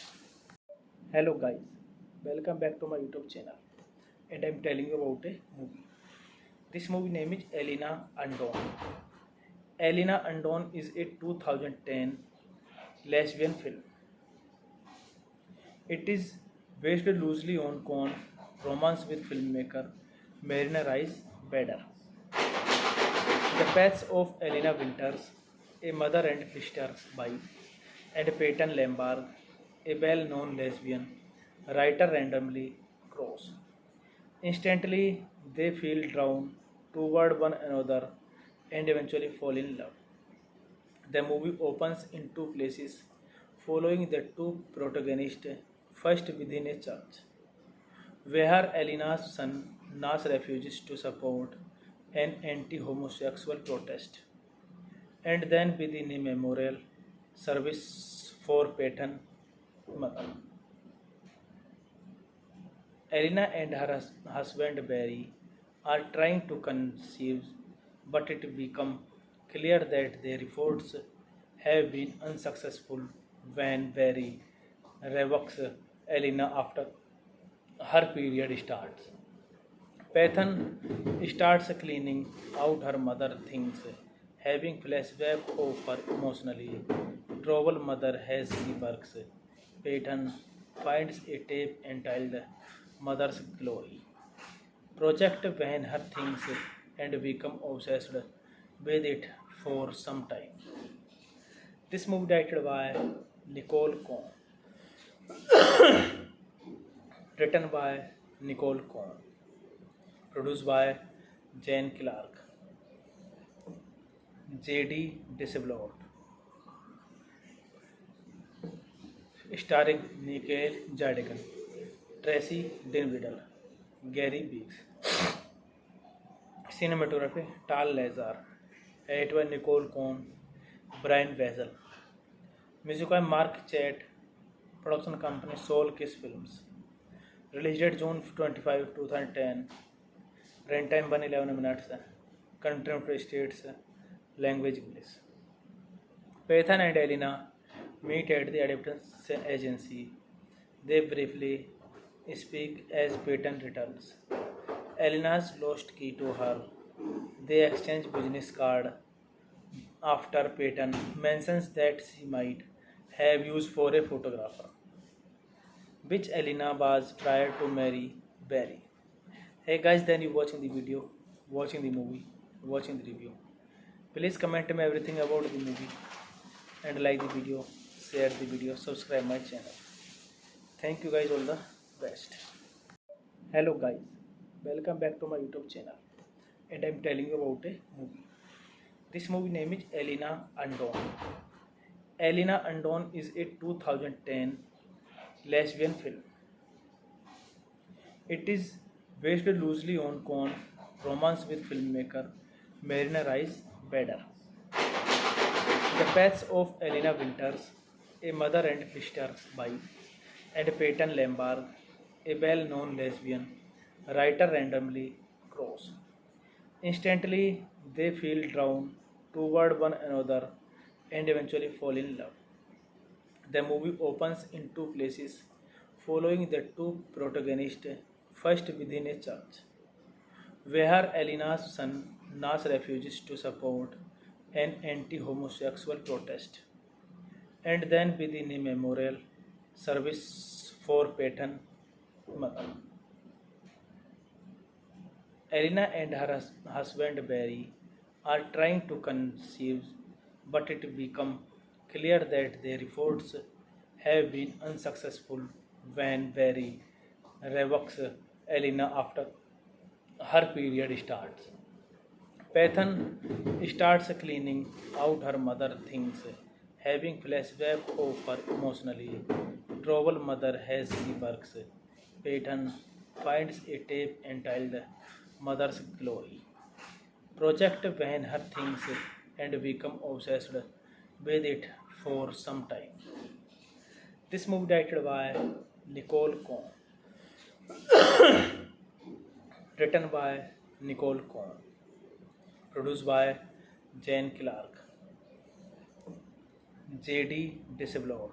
Hello guys, welcome back to my YouTube channel, and I'm telling you about a movie. This movie name is Elena Undone. Elena Undone is a 2010 lesbian film. It is based loosely on Con romance with filmmaker Marina Rice Bader. The paths of Elena Winters, a mother and sister's wife, and Peyton Lambarg, a well-known lesbian, writer randomly cross. Instantly, they feel drawn toward one another and eventually fall in love. The movie opens in two places, following the two protagonists first within a church, where Elena's son Nas refuses to support an anti-homosexual protest, and then within a memorial service for Peyton's mother. Elena and her husband Barry are trying to conceive, but it becomes clear that their efforts have been unsuccessful when Barry revokes Elena after her period starts. Pathan starts cleaning out her mother things, having flashback of her emotionally troubled mother as she works. Peyton finds a tape entitled Mother's Glory. Project when her things and become obsessed with it for some time. This movie directed by Nicole Cohn, written by Nicole Cohn, produced by Jane Clark, J.D. Disablood, starring Nicole Jardigan, Tracy Dinwiddie, Gary Beeks. Cinematography Tal Lazar, edited by Nicole Cohn, Brian Weasel. Music by Mark Chet, production company Soul Kiss Films. Release date June 25, 2010. Runtime 111 minutes. Country of states, language English. Pathan and Elena meet at the adoption agency. They briefly speak as Peyton returns. Elena's lost key to her. They exchange business card after Peyton mentions that she might have used for a photographer, which Elena was prior to marry Barry. Hey guys, then you watching the video, watching the movie, watching the review. Please comment me everything about the movie and like the video, share the video, subscribe my channel. Thank you guys, all the best. Hello guys, welcome back to my YouTube channel, and I'm telling you about a movie. This movie name is Elena Undone. Elena Undone is a 2010 lesbian film. It is based loosely on Con romance with filmmaker Marina Rice Bader. The paths of Elena Winters, a mother and sister's wife, and Peyton Lambarg, a well-known lesbian, writer randomly cross. Instantly, they feel drawn toward one another and eventually fall in love. The movie opens in two places, following the two protagonists first within a church, where Elena's son Nas refuses to support an anti-homosexual protest, and then within a memorial service for Peyton's mother. Elena and her husband Barry are trying to conceive, but it becomes clear that their efforts have been unsuccessful when Barry revokes Elena after her period starts. Pathan starts cleaning out her mother things, having flashback of her emotionally troubled mother as she works. Peyton finds a tape entitled Mother's Glory. Project when her things and become obsessed with it for some time. This movie directed by Nicole Cohn, written by Nicole Cohn, produced by Jane Clark, J.D. Disablood,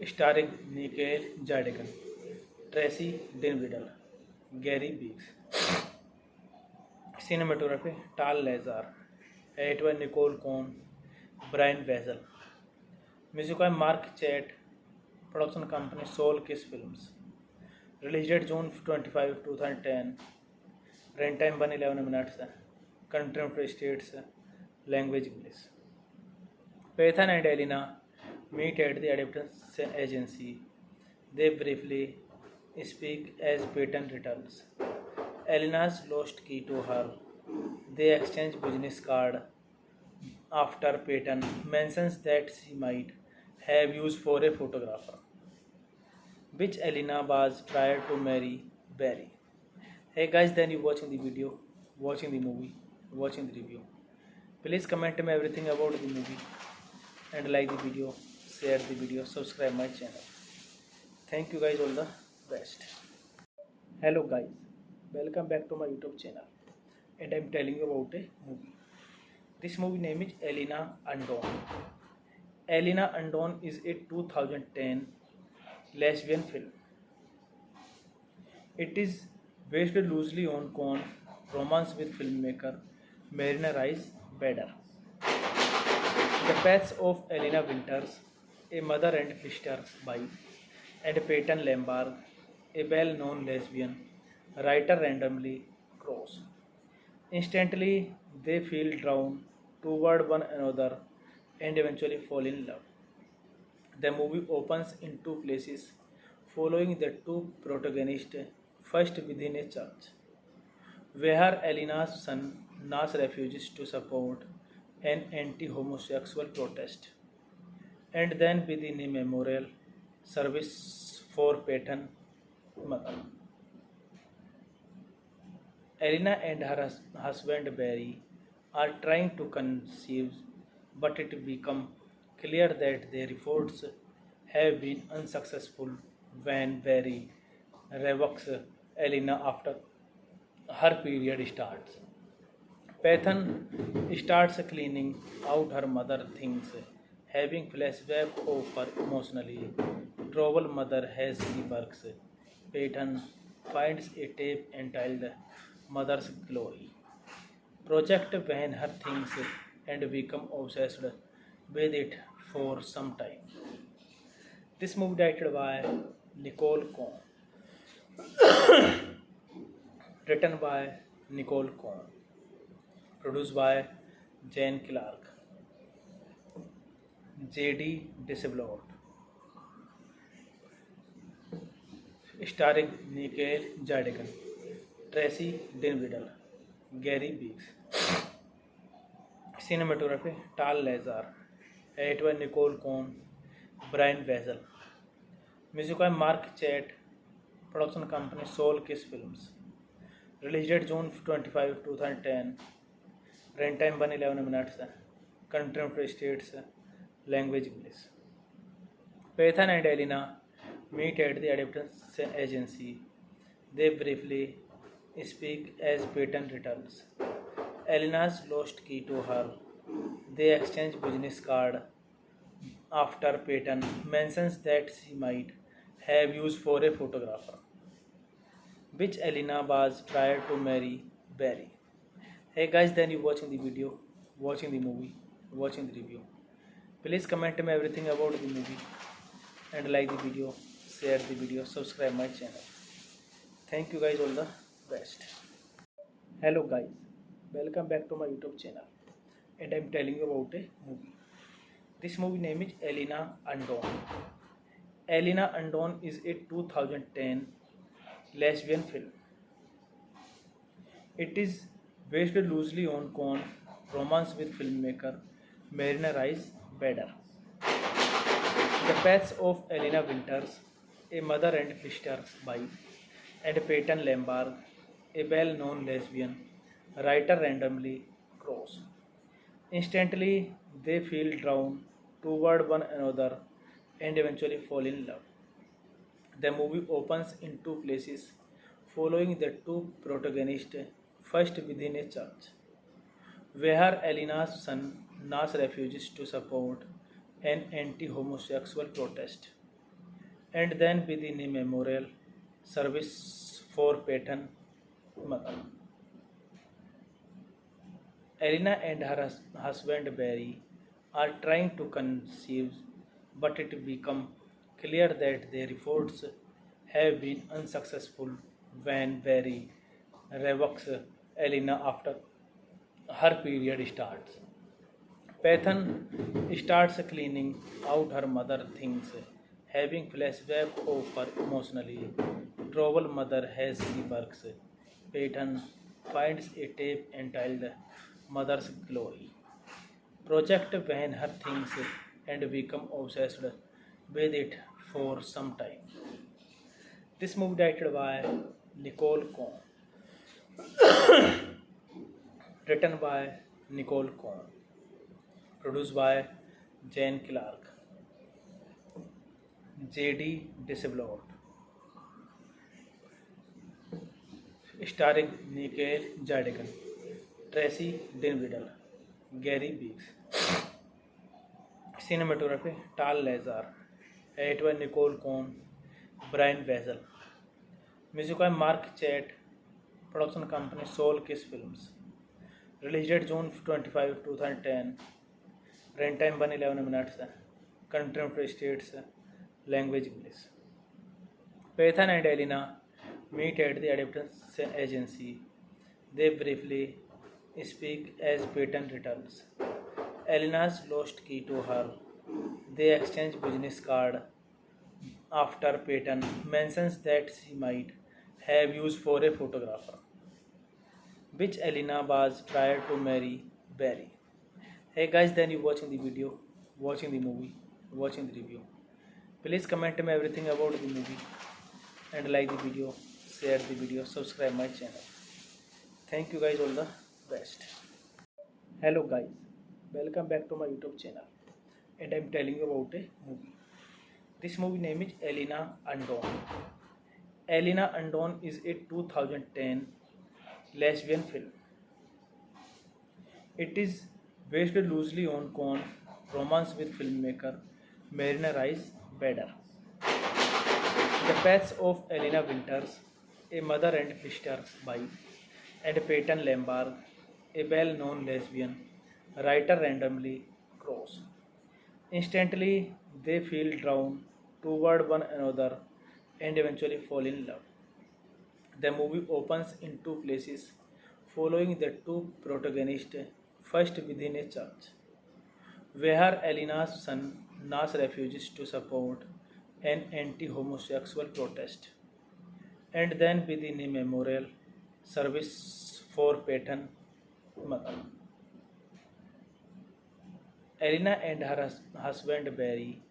starring Nicole Jardigan, Tracy Dinwiddie, Gary Beeks. Cinematography Tal Lazar. Edit by Nicole Cohn, Brian Weasel. Music by Mark Chet. Production company Soul Kiss Films. Release date June 25, 2010. Runtime 111 minutes. Country United States. Language English. Pathan and Elena meet at the adoption agency. They briefly speak as Peyton returns. Elena's lost key to her. They exchange business card after Peyton mentions that she might have used for a photographer, which Elena was prior to marry Barry. Hey guys, then you watching the video, watching the movie, watching the review. Please comment me everything about the movie and like the video, share the video, subscribe my channel. Thank you guys, all the best. Hello guys, welcome back to my YouTube channel, and I'm telling you about a movie. This movie name is Elena Undone. Elena Undone is a 2010 lesbian film. It is based loosely on Cohn romance with filmmaker Marina Rice Bader. The paths of Elena Winters, a mother and sister's wife, and Peyton Lambarg, a well-known lesbian writer, randomly cross. Instantly, they feel drawn toward one another and eventually fall in love. The movie opens in two places, following the two protagonists first within a church, where Elena's son Nas refuses to support an anti-homosexual protest, and then within a memorial service for Peyton's mother. Elena and her husband Barry are trying to conceive, but it becomes clear that their efforts have been unsuccessful when Barry revokes Elena after her period starts. Pathan starts cleaning out her mother things, having flashback of her emotionally troubled mother as she works. Peyton finds a tape entitled Mother's Glory project when her things and become obsessed with it for some time. This movie directed by Nicole Cohn, written by Nicole Cohn, produced by Jane Clark, J.D. Disablood, starring Nicole Jardigan, Tracy Dinwiddie, Gary Beeks. Cinematography Tal Lazar. Edit by Nicole Cohn, Brian Weasel. Music by Mark Chet. Production company Soul Kiss Films. Release date June 25, 2010. Runtime 111 minutes. Country United States. Language English. Pathan and Elena meet at the adoption agency. They briefly speak as Peyton returns. Elena's lost key to her. They exchange business card after Peyton mentions that she might have used for a photographer, which Elena was prior to marry Barry. Hey guys, then you watching the video, watching the movie, watching the review. Please comment me everything about the movie and like the video, share the video, subscribe my channel. Thank you guys, all the best. Hello guys, welcome back to my YouTube channel, and I'm telling you about a movie. This movie name is Elena Undone. Elena Undone is a 2010 lesbian film. It is based loosely on Cohn romance with filmmaker Marina Rice Bader. The paths of Elena Winters, a mother and sister's wife, and Peyton Lambarg, a well-known lesbian writer, randomly cross. Instantly, they feel drawn toward one another and eventually fall in love. The movie opens in two places, following the two protagonists first within a church, where Elena's son Nas refuses to support an anti-homosexual protest, and then within a memorial service for Peyton's mother. Elena and her husband Barry are trying to conceive, but it becomes clear that their efforts have been unsuccessful when Barry revokes Elena after her period starts. Pathan starts cleaning out her mother things, having flashback of her emotionally troubled mother as she works. Pathan finds a tape entitled Mother's Glory. Project when her things and become obsessed with it for some time. This movie directed by Nicole Cohn, written by Nicole Cohn, produced by Jane Clark, J.D. Disablood, starring Nicole Jardigan, Tracy Dinwiddie, Gary Beeks. Cinematography Tal Lazar, edited by Nicole Cohn, Brian Weasel. Music by Mark Chet, production company Soul Kiss Films. Release date June 25, 2010. Runtime 111 minutes. Country United States. Language English. Pathan and Elena meet at the adoption agency. They briefly speak as Pathan returns. Elena's lost key to her. They exchange business card after Pathan mentions that she might have used for a photographer, which Elena was prior to marry Barry. Hey guys, then you watching the video, watching the movie, watching the review. Please comment me everything about the movie and like the video, share the video, subscribe my channel. Thank you guys, all the best. Hello guys, welcome back to my YouTube channel, and I'm telling you about a movie. This movie name is Elena Undone. Elena Undone is a 2010 lesbian film. It is based loosely on Cohn romance with filmmaker Marina Rice Bader. The paths of Elena Winters, a mother and sister's wife, and Peyton Lombard, a well-known lesbian writer, randomly cross. Instantly, they feel drawn toward one another and eventually fall in love. The movie opens in two places, following the two protagonists first within a church, where Elena's son Nas refuses to support an anti-homosexual protest, and then within a memorial service for Peyton's mother. Elena and her husband Barry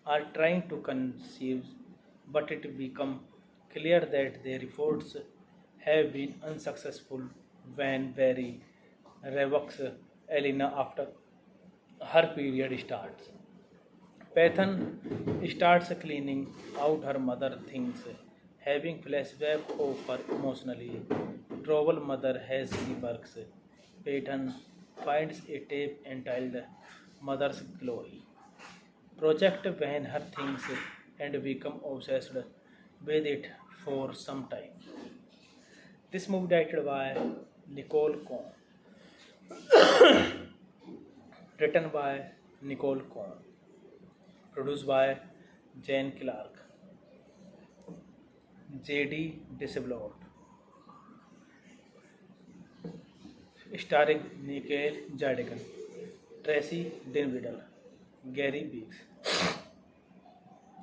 are trying to conceive, but it becomes clear that their efforts have been unsuccessful when Barry revokes Elena after her period starts. Pathan starts cleaning out her mother things, having flashback of her emotionally troubled mother as she works. Pathan finds a tape entitled Mother's Glory. Project when her things and become obsessed with it for some time. This movie directed by Nicole Cohn, written by Nicole Cohn, produced by Jane Clark, J.D. Disablood, starring Nicole Jardigan, Tracy Dinwiddie, Gary Beeks.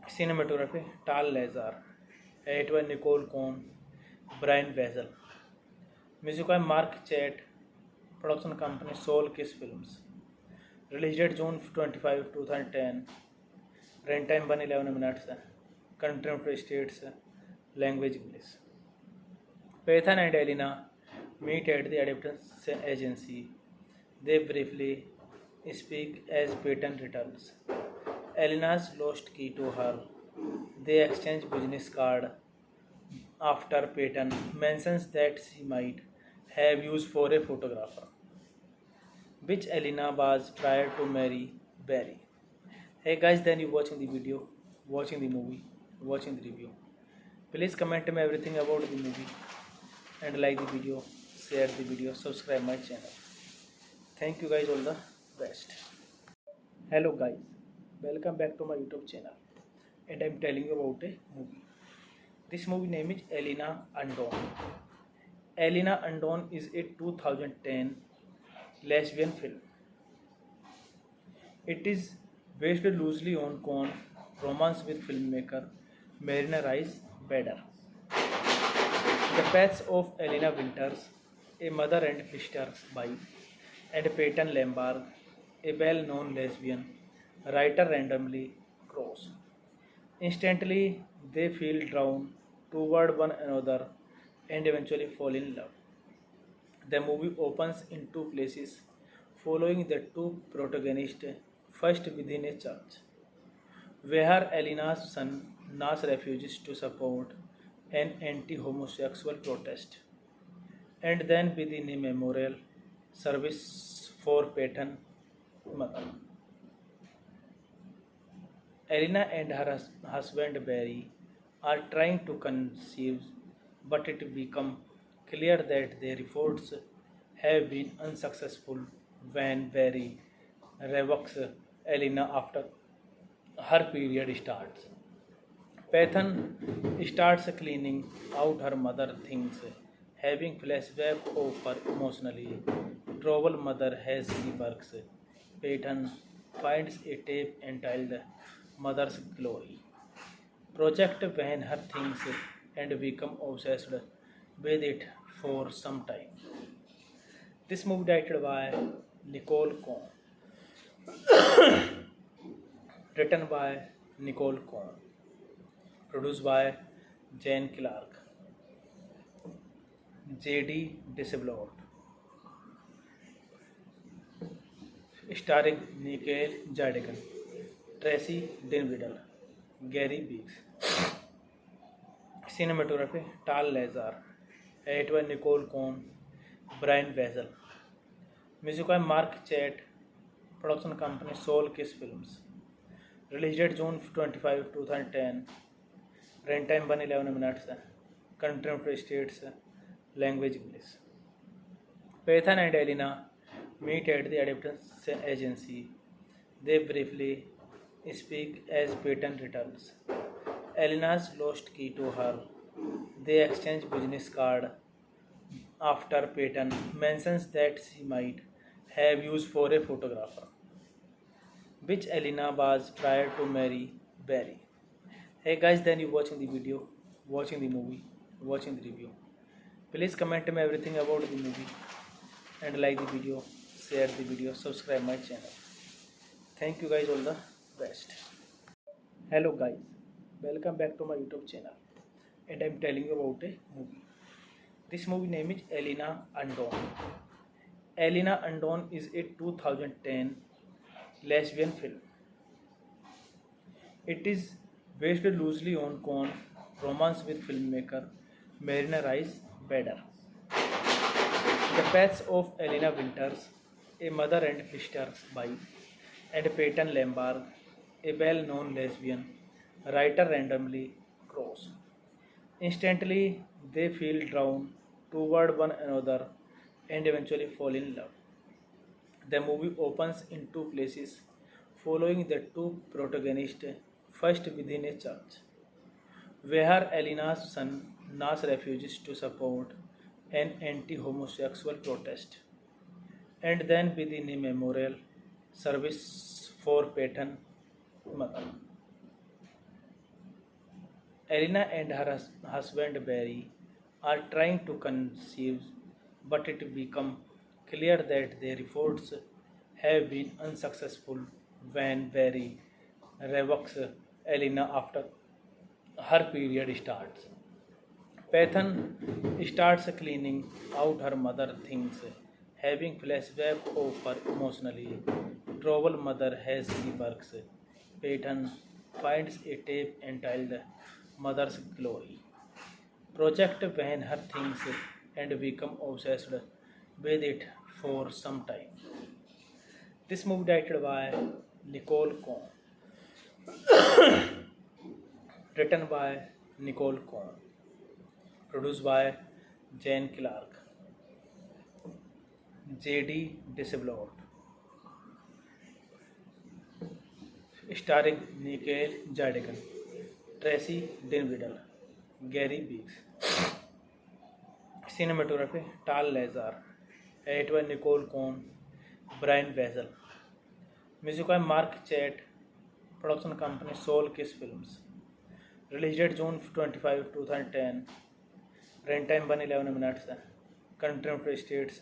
Cinematography Tal Lazar, edited by Nicole Cohn, Brian Weasel. Music by Mark Chet, production company Soul Kiss Films. Release date June 25, 2010. Runtime 111 minutes. Country United States. Language English. Pathan and Elena meet at the adoption agency. They briefly speak as Peyton returns. Elena's lost key to her. They exchange business card after Peyton mentions that she might have used for a photographer, which Elena was prior to marry Barry. Hey guys, then you watching the video, watching the movie, watching the review. Please comment me everything about the movie and like the video, share the video, subscribe my channel. Thank you guys, all the best. Hello guys, welcome back to my YouTube channel, and I'm telling you about a movie. This movie name is Elena Undone. Elena Undone is a 2010 lesbian film. It is based loosely on Con romance with filmmaker Marina Rice Bader. The paths of Elena Winters, a mother and sister's wife, and Peyton Lambert, a well-known lesbian, writer randomly cross. Instantly, they feel drawn toward one another and eventually fall in love. The movie opens in two places, following the two protagonists first within a church, where Elena's son Nas refuses to support an anti-homosexual protest, and then within a memorial service for Peyton mother. Elena and her husband Barry are trying to conceive, but it becomes clear that their efforts have been unsuccessful when Barry revokes Elena after her period starts. Pathan starts cleaning out her mother things, having flashback of her emotionally troubled mother as she works. Peyton finds a tape entitled Mother's Glory. Project when her things and become obsessed with it for some time. This movie directed by Nicole Cohn, written by Nicole Cohn, produced by Jane Clark, J.D. Disablood, starring Nicole Jardigan, Tracy Dinwiddie, Gary Beeks. Cinematography Tal Lazar, edited by Nicole Cohn, Brian Weasel. Music by Mark Chet, production company Soul Kiss Films. Release date June 25, 2010. Runtime 111 minutes. Country of states, language English. Pathan and Elena meet at the adoption agency. They briefly speak as Peyton returns. Elena's lost key to her. They exchange business card after Peyton mentions that she might have used for a photographer, which Elena was prior to marry Barry. Hey guys, then you watching the video, watching the movie, watching the review. Please comment me everything about the movie and like the video, share the video, subscribe my channel. Thank you guys, all the best. Hello guys, welcome back to my YouTube channel, and I'm telling you about a movie. This movie name is Elena Undone. Elena Undone is a 2010 lesbian film. It is based loosely on Con romance with filmmaker Marina Rice Bader. The paths of Elena Winters, a mother and sister's wife, and Peyton Lambert, a well-known lesbian, writer randomly cross. Instantly, they feel drawn toward one another and eventually fall in love. The movie opens in two places, following the two protagonists first within a church, where Elena's son Nas refuses to support an anti-homosexual protest, and then within a memorial service for Peyton mother. Elena and her husband Barry are trying to conceive, but it becomes clear that their efforts have been unsuccessful when Barry revokes Elena after her period starts. Pathan starts cleaning out her mother things, having flashback of her emotionally troubled mother as she works. Peyton finds a tape entitled Mother's Glory. Project when her things and become obsessed with it for some time. This movie directed by Nicole Cohn, written by Nicole Cohn, produced by Jane Clark, J.D. Disavowed, starring Nicole Jardigan, Tracy Dinwiddie, Gary Beeks. Cinematography Tal Lazar, edited by Nicole Cohn, Brian Wessel. Music by Mark Chet, production company Soul Kiss Films. Released date June 25, 2010. Runtime 111 minutes. Country of states.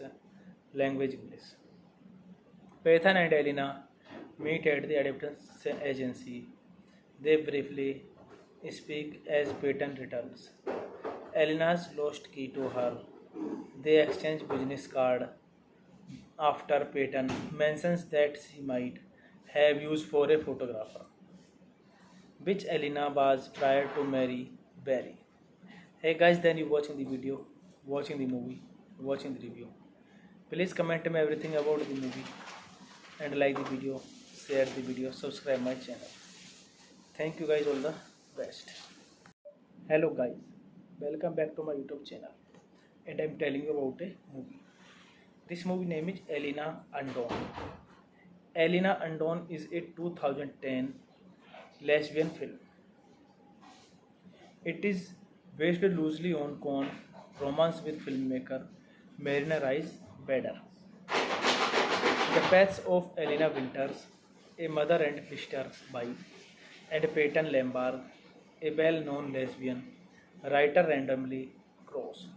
Language English. Pathan and Elena meet at the adoption agency. They briefly speak as Peyton returns. Elena's lost key to her. They exchange business card after Peyton mentions that she might have used for a photographer, which Elena was prior to marry Barry. Hey guys, then you watching the video, watching the movie, watching the review. Please comment me everything about the movie and like the video, share the video, subscribe my channel. Thank you guys, all the best. Hello guys, welcome back to my YouTube channel, and I'm telling you about a movie. This movie name is Elena Undone. Elena Undone is a 2010 lesbian film. It is based loosely on Con romance with filmmaker Marina Rice Bader. The paths of Elena Winters, a mother and sister's wife, and Peyton Lambert, a well-known lesbian writer, randomly cross.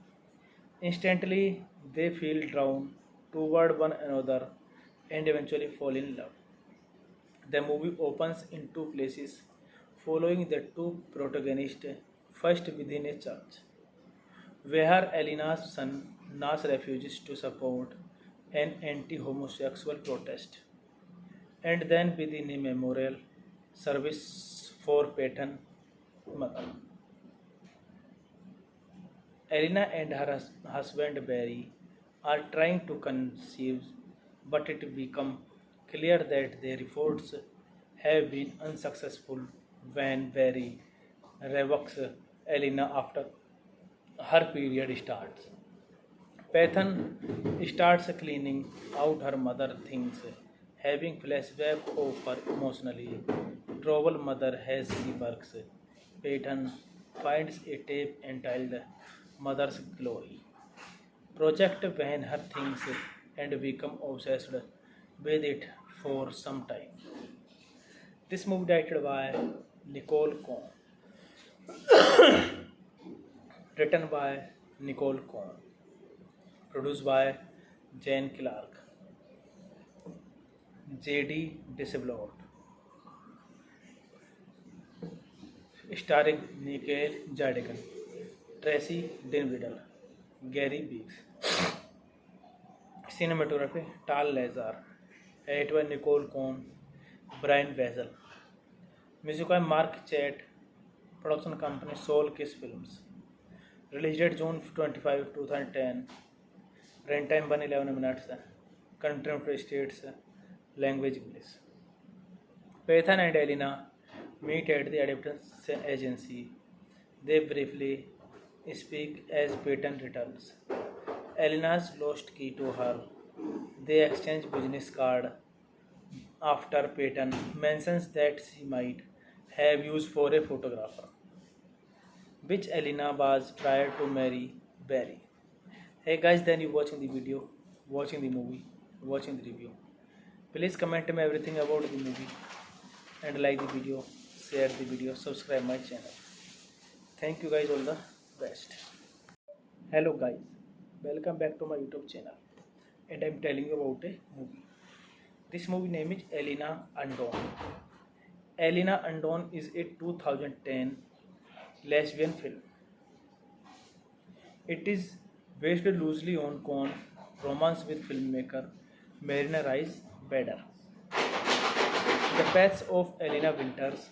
Instantly, they feel drawn toward one another and eventually fall in love. The movie opens in two places, following the two protagonists first within a church, where Elena's son Nas refuses to support an anti-homosexual protest, and then within a memorial service for Peyton's mother. Elena and her husband Barry are trying to conceive, but it becomes clear that their efforts have been unsuccessful when Barry revokes Elena after her period starts. Pathan starts cleaning out her mother things, having flashback of her emotionally troubled mother as she works. Peyton finds a tape entitled Mother's Glory, project when her things and become obsessed with it for some time. This movie directed by Nicole Cohn, written by Nicole Cohn, produced by Jane Clark, J.D. Disavowed, starring Nicole Jardigan, Tracy Dinwiddie, Gary Beeks. Cinematography Tal Lazar, edited by Nicole Cohn, Brian Wessel. Music by Mark Chet, production company Soul Kiss Films. Released date June 25, 2010. Runtime 111 minutes. Country of states. Language English. Pathan and Elena meet at the adoption agency. They briefly speak as Peyton returns. Elena's lost key to her. They exchange business card after Peyton mentions that she might have used for a photographer, which Elena was prior to marry Barry. Hey guys, then you watching the video, watching the movie, watching the review. Please comment me everything about the movie and like the video, share the video, subscribe my channel. Thank you guys, all the best. Hello guys, welcome back to my YouTube channel, and I'm telling you about a movie. This movie name is Elena Undone. Elena Undone is a 2010 lesbian film. It is based loosely on Con romance with filmmaker Marina Rice Bader. The paths of Elena Winters,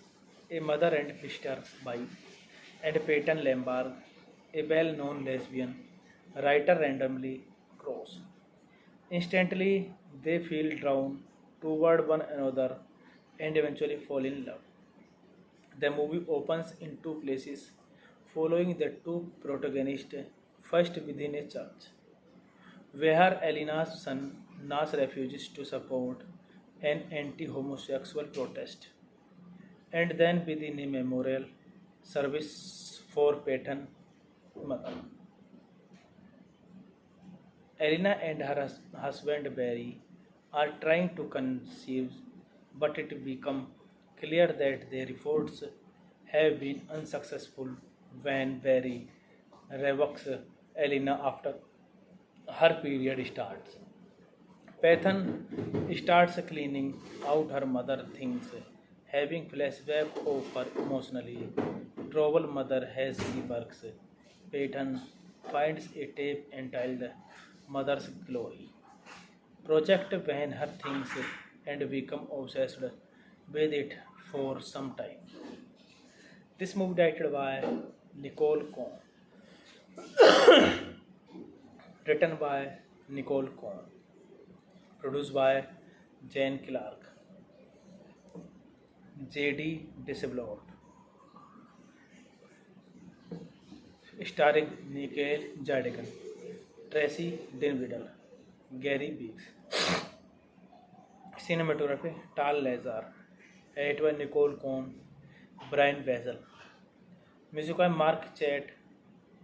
a mother and sister's wife, and Peyton Lambert, a well-known lesbian writer, randomly cross. Instantly, they feel drawn toward one another and eventually fall in love. The movie opens in two places, following the two protagonists first within a church, where Elena's son Nas refuses to support an anti-homosexual protest, and then begin a memorial service for Peyton mother. Elena and her husband Barry are trying to conceive, but it becomes clear that their efforts have been unsuccessful when Barry revokes Elena after her period starts. Pathan starts cleaning out her mother things, having flashback of her emotionally troubled mother as she works. Pathan finds a tape entitled Mother's Glory. Project when her things and become obsessed with it for some time. This movie directed by Nicole Cohn, written by Nicole Cohn, produced by Jane Clark, J.D. Disablood, starring Nicole Jardigan, Tracy Dinwiddie, Gary Beeks. Cinematography Tal Lazar, edited by Nicole Cohn, Brian Weasel. Music by Mark Chet,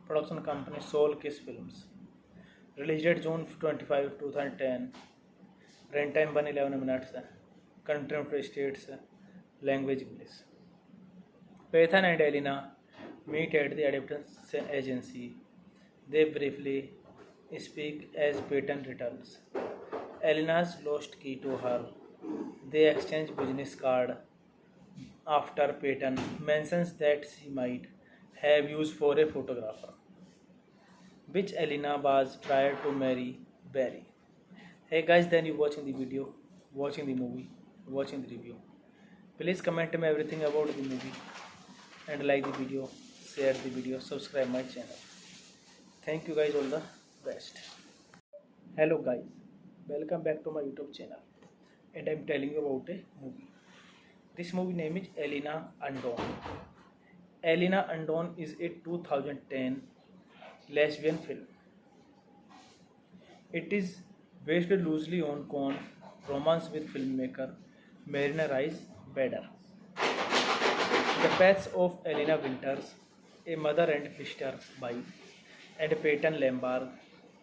production company Soul Kiss Films. Release date June 25, 2010. Runtime 111 minutes. Country United States. Language English. Pathan and Elena meet at the adoption agency. They briefly speak as Peyton returns. Elena's lost key to her. They exchange business card after Peyton mentions that she might have used for a photographer, which Elena was prior to marry Barry. Hey guys, then you watching the video, watching the movie, watching the review. Please comment me everything about the movie and like the video, share the video, subscribe my channel. Thank you guys, all the best. Hello guys, welcome back to my YouTube channel, and I'm telling you about a movie. This movie name is Elena Undone. Elena Undone is a 2010 lesbian film. It is based loosely on Cohn romance with filmmaker Marina Rice Bader. The paths of Elena Winters, a mother and sister's wife, and Peyton Lombard,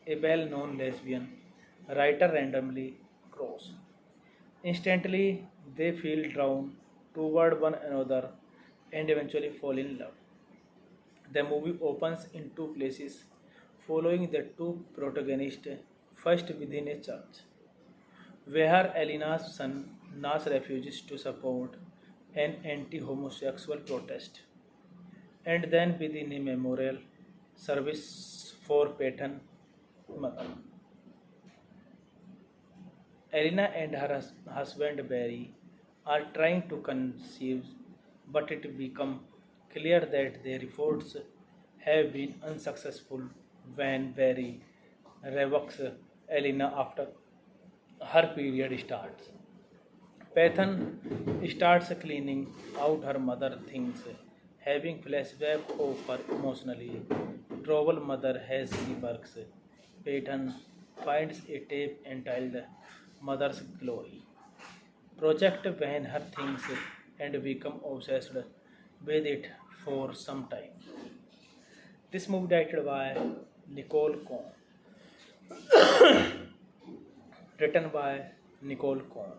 a well-known lesbian writer, randomly cross. Instantly, they feel drawn toward one another and eventually fall in love. The movie opens in two places, following the two protagonists first within a church, where Elena's son Nas refuses to support an anti-homosexual protest, and then within a memorial service for Peyton mother. Elena and her husband Barry are trying to conceive, but it becomes clear that their efforts have been unsuccessful when Barry revokes Elena after her period starts. Pathan starts cleaning out her mother things, having flashback of her emotionally troubled mother as she works. Peyton finds a tape entitled Mother's Glory. Project when her things and become obsessed with it for some time. This movie directed by Nicole Cohn, written by Nicole Cohn,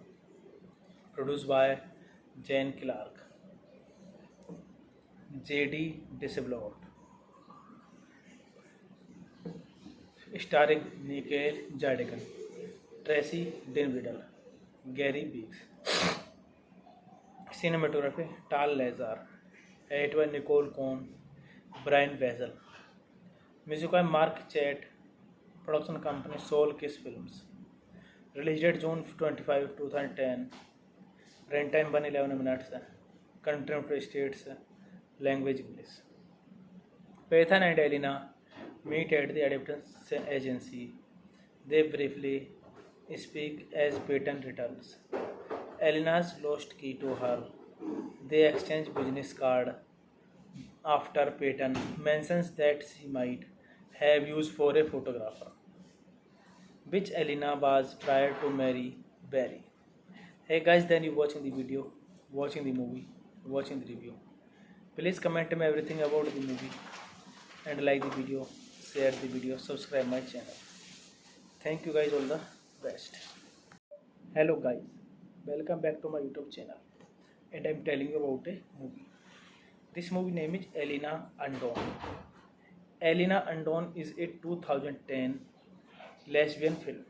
produced by Jane Clark, J.D. Disablood, starring Nicole Jardigan, Tracy Dinwiddie, Gary Beeks. Cinematography Tal Lazar, edited by Nicole Cohn, Brian Weasel. Music by Mark Chet, production company Soul Kiss Films. Release date June 25, 2010. Runtime 111 minutes. Country United States. Language English. Pathan and Elena meet at the adoption agency. They briefly speak as Peyton returns. Elena's lost key to her. They exchange business card after Peyton mentions that she might have used for a photographer, which Elena was prior to marry Barry. Hey guys, then you watching the video, watching the movie, watching the review. Please comment me everything about the movie and like the video, share the video, subscribe my channel. Thank you guys, all the best. Hello guys, welcome back to my YouTube channel and I'm telling you about a movie. This movie name is Elena Undone. Elena Undone is a 2010 lesbian film.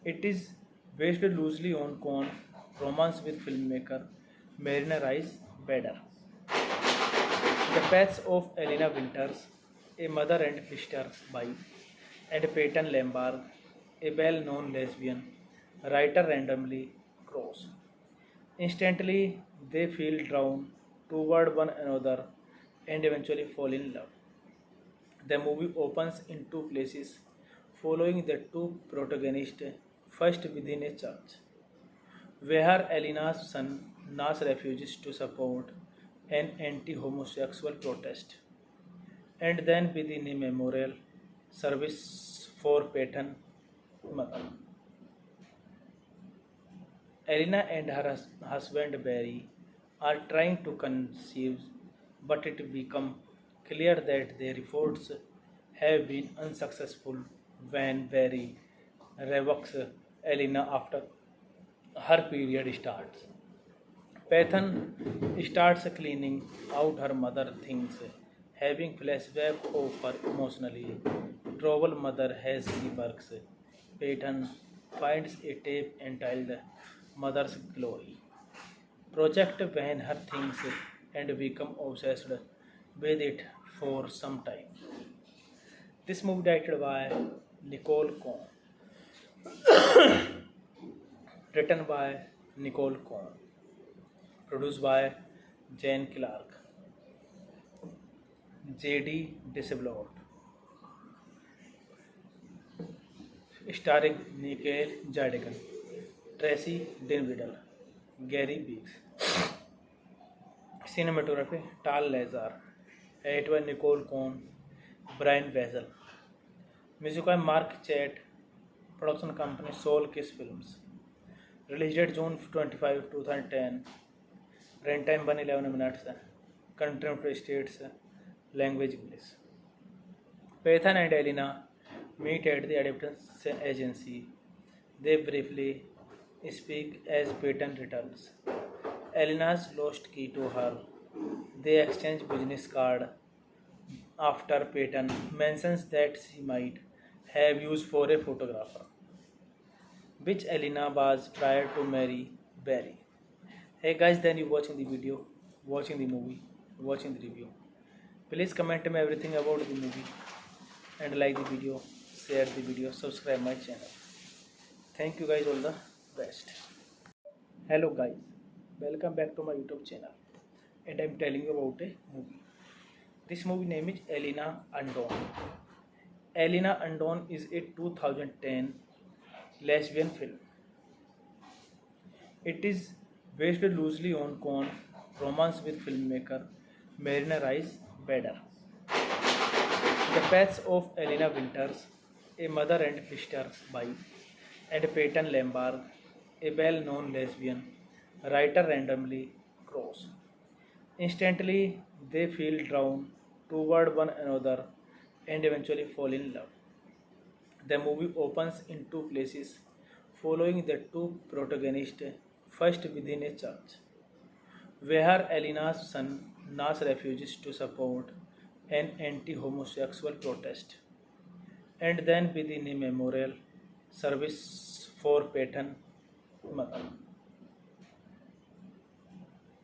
It is based loosely on Con romance with filmmaker Marina Rice Bader. The paths of Elena Winters, a mother and sister's wife, and Peyton Lambarg, a well-known lesbian, writer randomly cross. Instantly, they feel drawn toward one another and eventually fall in love. The movie opens in two places, following the two protagonists first within a church, where Elena's son Nas refuses to support an anti-homosexual protest, and then within a memorial service for Peyton's mother. Elena and her husband Barry are trying to conceive, but it becomes clear that their efforts have been unsuccessful when Barry revokes Elena after her period starts. Pathan starts cleaning out her mother things, having flashback of her emotionally troubled mother as she works. Peyton finds a tape entitled Mother's Glory. Project when her things and become obsessed with it for some time. This movie directed by Nicole Cohn, written by Nicole Cohn, produced by Jane Clark, J.D. Disablood, starring Nicole Jardigan, Tracy Dinwiddie, Gary Beeks. Cinematography Tal Lazar, edited by Nicole Cohn, Brian Wessel. Music by Mark Chet, production company Soul Kiss Films. Release date June 25, 2010. Runtime 111 minutes. Country of states, language English. Pathan and Elena meet at the adoption agency. They briefly speak as Peyton returns. Elena's lost key to her. They exchange business card after Peyton mentions that she might have used for a photographer, which Elena was prior to marry Barry. Hey guys, then you watching the video, watching the movie, watching the review. Please comment me everything about the movie and like the video, share the video, subscribe my channel. Thank you guys, all the best. Hello guys, welcome back to my YouTube channel and I'm telling you about a movie. This movie name is Elena Undone. Elena Undone is a 2010 lesbian film. It is based loosely on Con romance with filmmaker Marina Rice Bader. The paths of Elena Winters, a mother and sister's wife, and Peyton Lambarg, a well-known lesbian, writer randomly cross. Instantly, they feel drawn toward one another and eventually fall in love. The movie opens in two places, following the two protagonists first within a church, where Elena's son Nas refuses to support an anti-homosexual protest, and then within a memorial service for Peyton's mother.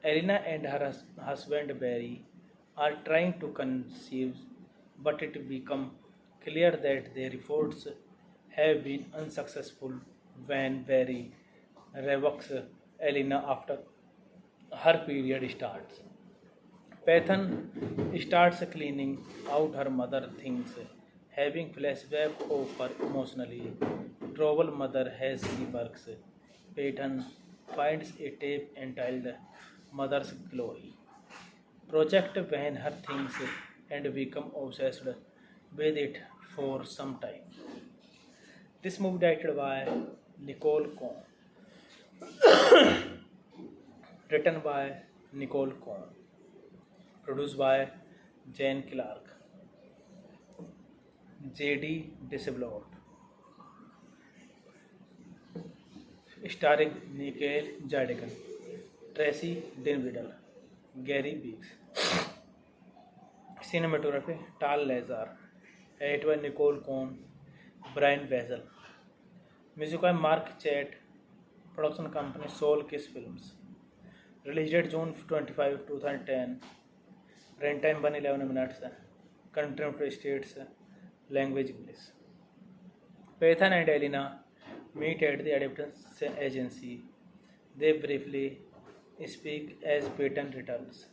Elena and her husband Barry are trying to conceive, but it becomes clear that their efforts have been unsuccessful when Barry revokes Elena after her period starts. Pathan starts cleaning out her mother things, having flashback of her emotionally troubled mother as she works. Peyton finds a tape entitled Mother's Glory. Project when her things and become obsessed with it for some time. This movie directed by Nicole Cohn, written by Nicole Cohn, produced by Jane Clark, J.D. Disablood, starring Nicole Jardigan, Tracy Dinwiddie, Gary Beeks. Cinematography Tal Lazar, edited by Nicole Cohn, Brian Wessel. Music by Mark Chet, production company Soul Kiss Films. Release date June 25, 2010. Runtime 111 minutes. Country of states. Language English. Pathan and Elena meet at the adoption agency. They briefly speak as Peyton returns.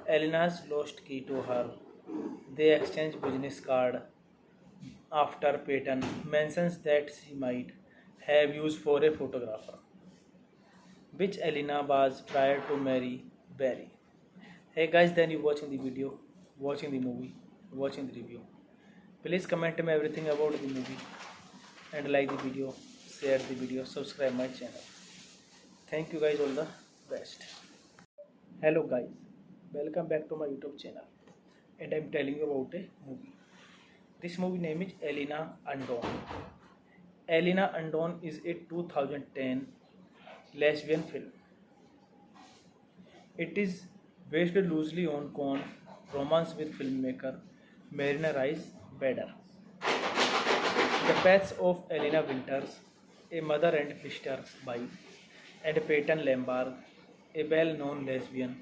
Elena's lost key to her. They exchange business card after Peyton mentions that she might have used for a photographer, which Elena was prior to marry Barry. Hey guys, then you watching the video, watching the movie, watching the review. Please comment me everything about the movie and like the video, share the video, subscribe my channel. Thank you guys, all the best. Hello guys, welcome back to my YouTube channel, and I'm telling you about a movie. This movie name is Elena Undone. Elena Undone is a 2010 lesbian film. It is based loosely on Cohn romance with filmmaker Marina Rice Bader. The paths of Elena Winters, a mother and sister's wife, and Peyton Lambarg, a well-known lesbian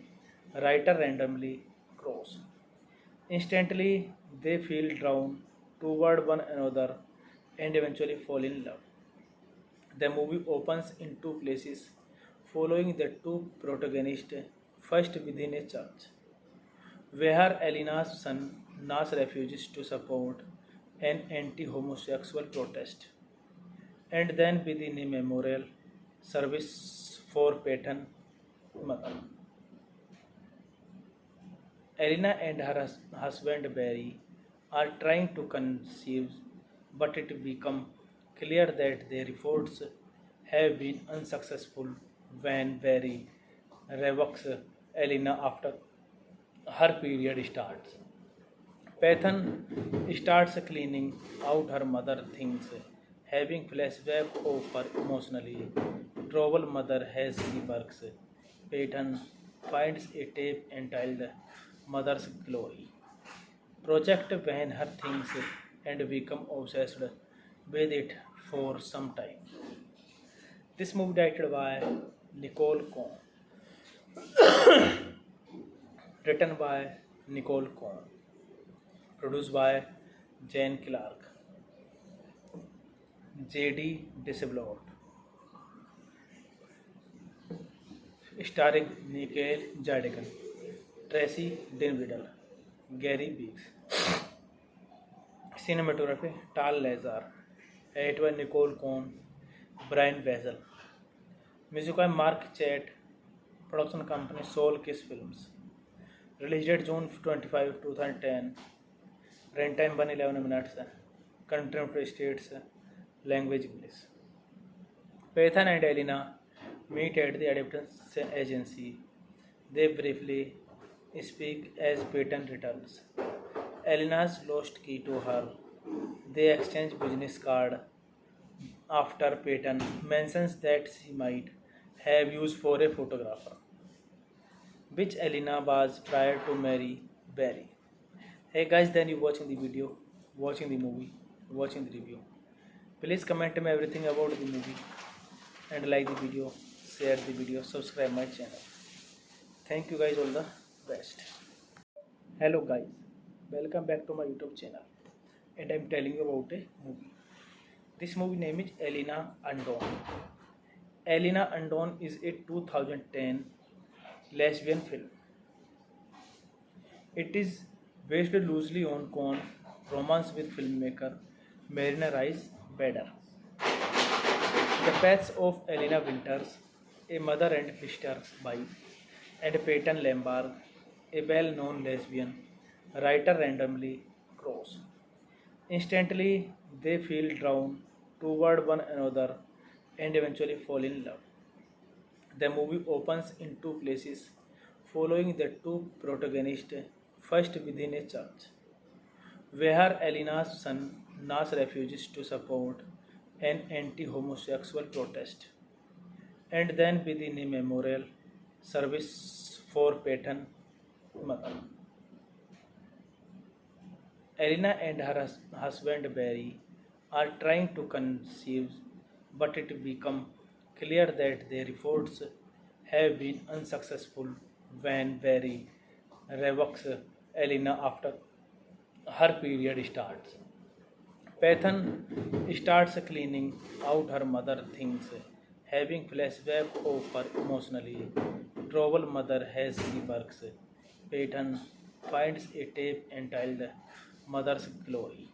writer, randomly cross. Instantly, they feel drawn toward one another and eventually fall in love. The movie opens in two places, following the two protagonists first within a church, where Elena's son Nas refuses to support an anti-homosexual protest, and then within a memorial service for Peyton's mother. Elena and her husband Barry are trying to conceive, but it becomes clear that their efforts have been unsuccessful when Barry revokes Elena after her period starts. Pathan starts cleaning out her mother things, having flashback of her emotionally troubled mother as she works. Peyton finds a tape entitled Mother's Glory, project when her things and become obsessed with it for some time. This movie directed by Nicole Cohn, written by Nicole Cohn, produced by Jane Clark, J.D. Disablood, starring Nicole Jardigan, Tracy Dinwiddie, Gary Beeks. Cinematography Tal Lazar, edited by Nicole Cohn, Brian Wessel. Music by Mark Chet, production company Soul Kiss Films. Release date June 25, 2010. Runtime 111 minutes. Country of states. Language English. Pathan and Elena meet at the adoption agency. They briefly speak as Peyton returns. Elena's lost key to her. They exchange business card after Peyton mentions that she might have used for a photographer, which Elena was prior to marry Barry. Hey guys, then you watching the video, watching the movie, watching the review. Please comment me everything about the movie and like the video, share the video, subscribe my channel. Thank you guys, all the best. Hello guys, welcome back to my YouTube channel, and I'm telling you about a movie. This movie name is Elena Undone. Elena Undone is a 2010 lesbian film. It is based loosely on Cohn romance with filmmaker Marina Rice Bader. The paths of Elena Winters, a mother and sister's wife, and Peyton Lambarg, a well-known lesbian writer, randomly cross. Instantly, they feel drawn toward one another and eventually fall in love. The movie opens in two places, following the two protagonists first within a church, where Elena's son Nas refuses to support an anti homosexual protest, and then within a memorial service for Peyton's mother. Elena and her husband Barry are trying to conceive, but it becomes clear that their efforts have been unsuccessful when Barry revokes Elena after her period starts. Pathan starts cleaning out her mother things, having flashback of her emotionally troubled mother as she works. Peyton finds a tape entitled Mother's Glory.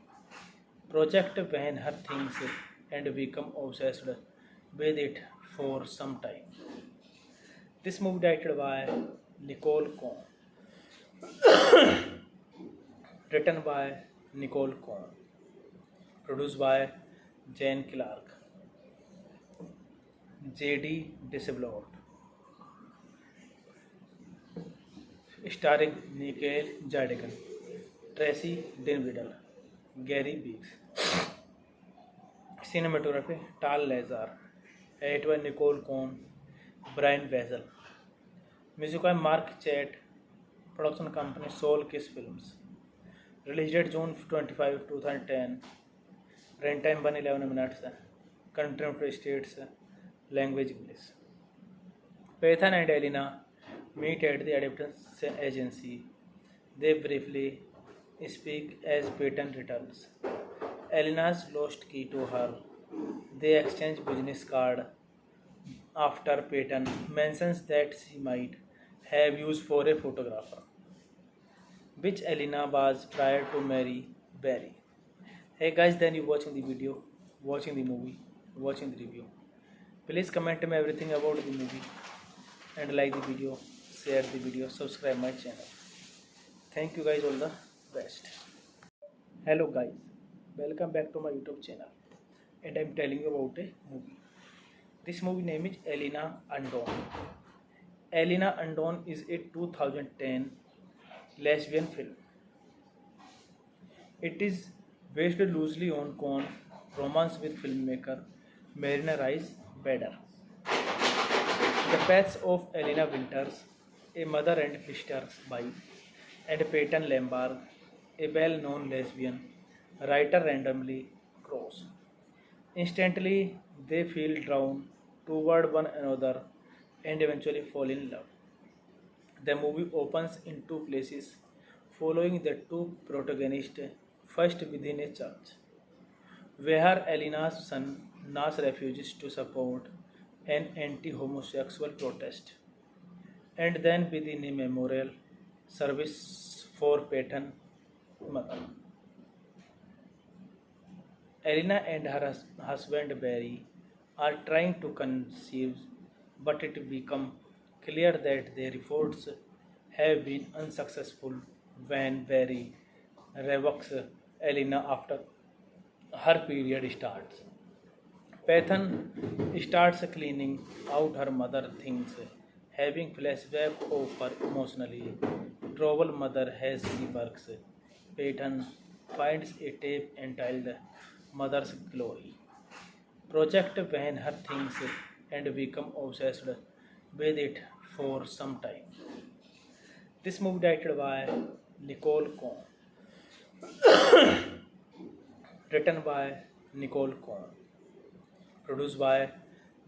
Project when her things and become obsessed with it for some time. This movie directed by Nicole Cohn, written by Nicole Cohn, produced by Jane Clark, J.D. Disabloat, starring Nicole Jardigan, Tracy Dinwiddie, Gary Beeks. Cinematography Tal Lazar, edited by Nicole Cohn, Brian Wessel. Music by Mark Chet, production company Soul Kiss Films. Release date June 25, 2010. Runtime 111 minutes. Country of states. Language English. Pathan and Elena meet at the adoption agency. They briefly speak as Peyton returns. Elena's lost key to her. They exchange business card after Peyton mentions that she might have used for a photographer, which Elena was prior to marry Barry. Hey guys, then you watching the video, watching the movie, watching the review. Please comment me everything about the movie and like the video, share the video, subscribe my channel. Thank you guys, all the best. Hello guys, welcome back to my YouTube channel, and I'm telling you about a movie. This movie name is Elena Undone. Elena Undone is a 2010 lesbian film. It is based loosely on Cohn romance with filmmaker Marina Rice Bader. The paths of Elena Winters, a mother and sister's wife, and Peyton Lambert, a well-known lesbian writer, randomly cross. Instantly, they feel drawn toward one another and eventually fall in love. The movie opens in two places, following the two protagonists first within a church, where Elena's son Nas refuses to support an anti homosexual protest, and then within a memorial service for Peyton's mother. Elena and her husband Barry are trying to conceive, but it becomes clear that their efforts have been unsuccessful when Barry revokes Elena after her period starts. Pathan starts cleaning out her mother things, having flashback of her emotionally troubled mother as she works. Peyton finds a tape entitled Mother's Glory. Project when her things and become obsessed with it for some time. This movie directed by Nicole Cohn, written by Nicole Cohn, produced by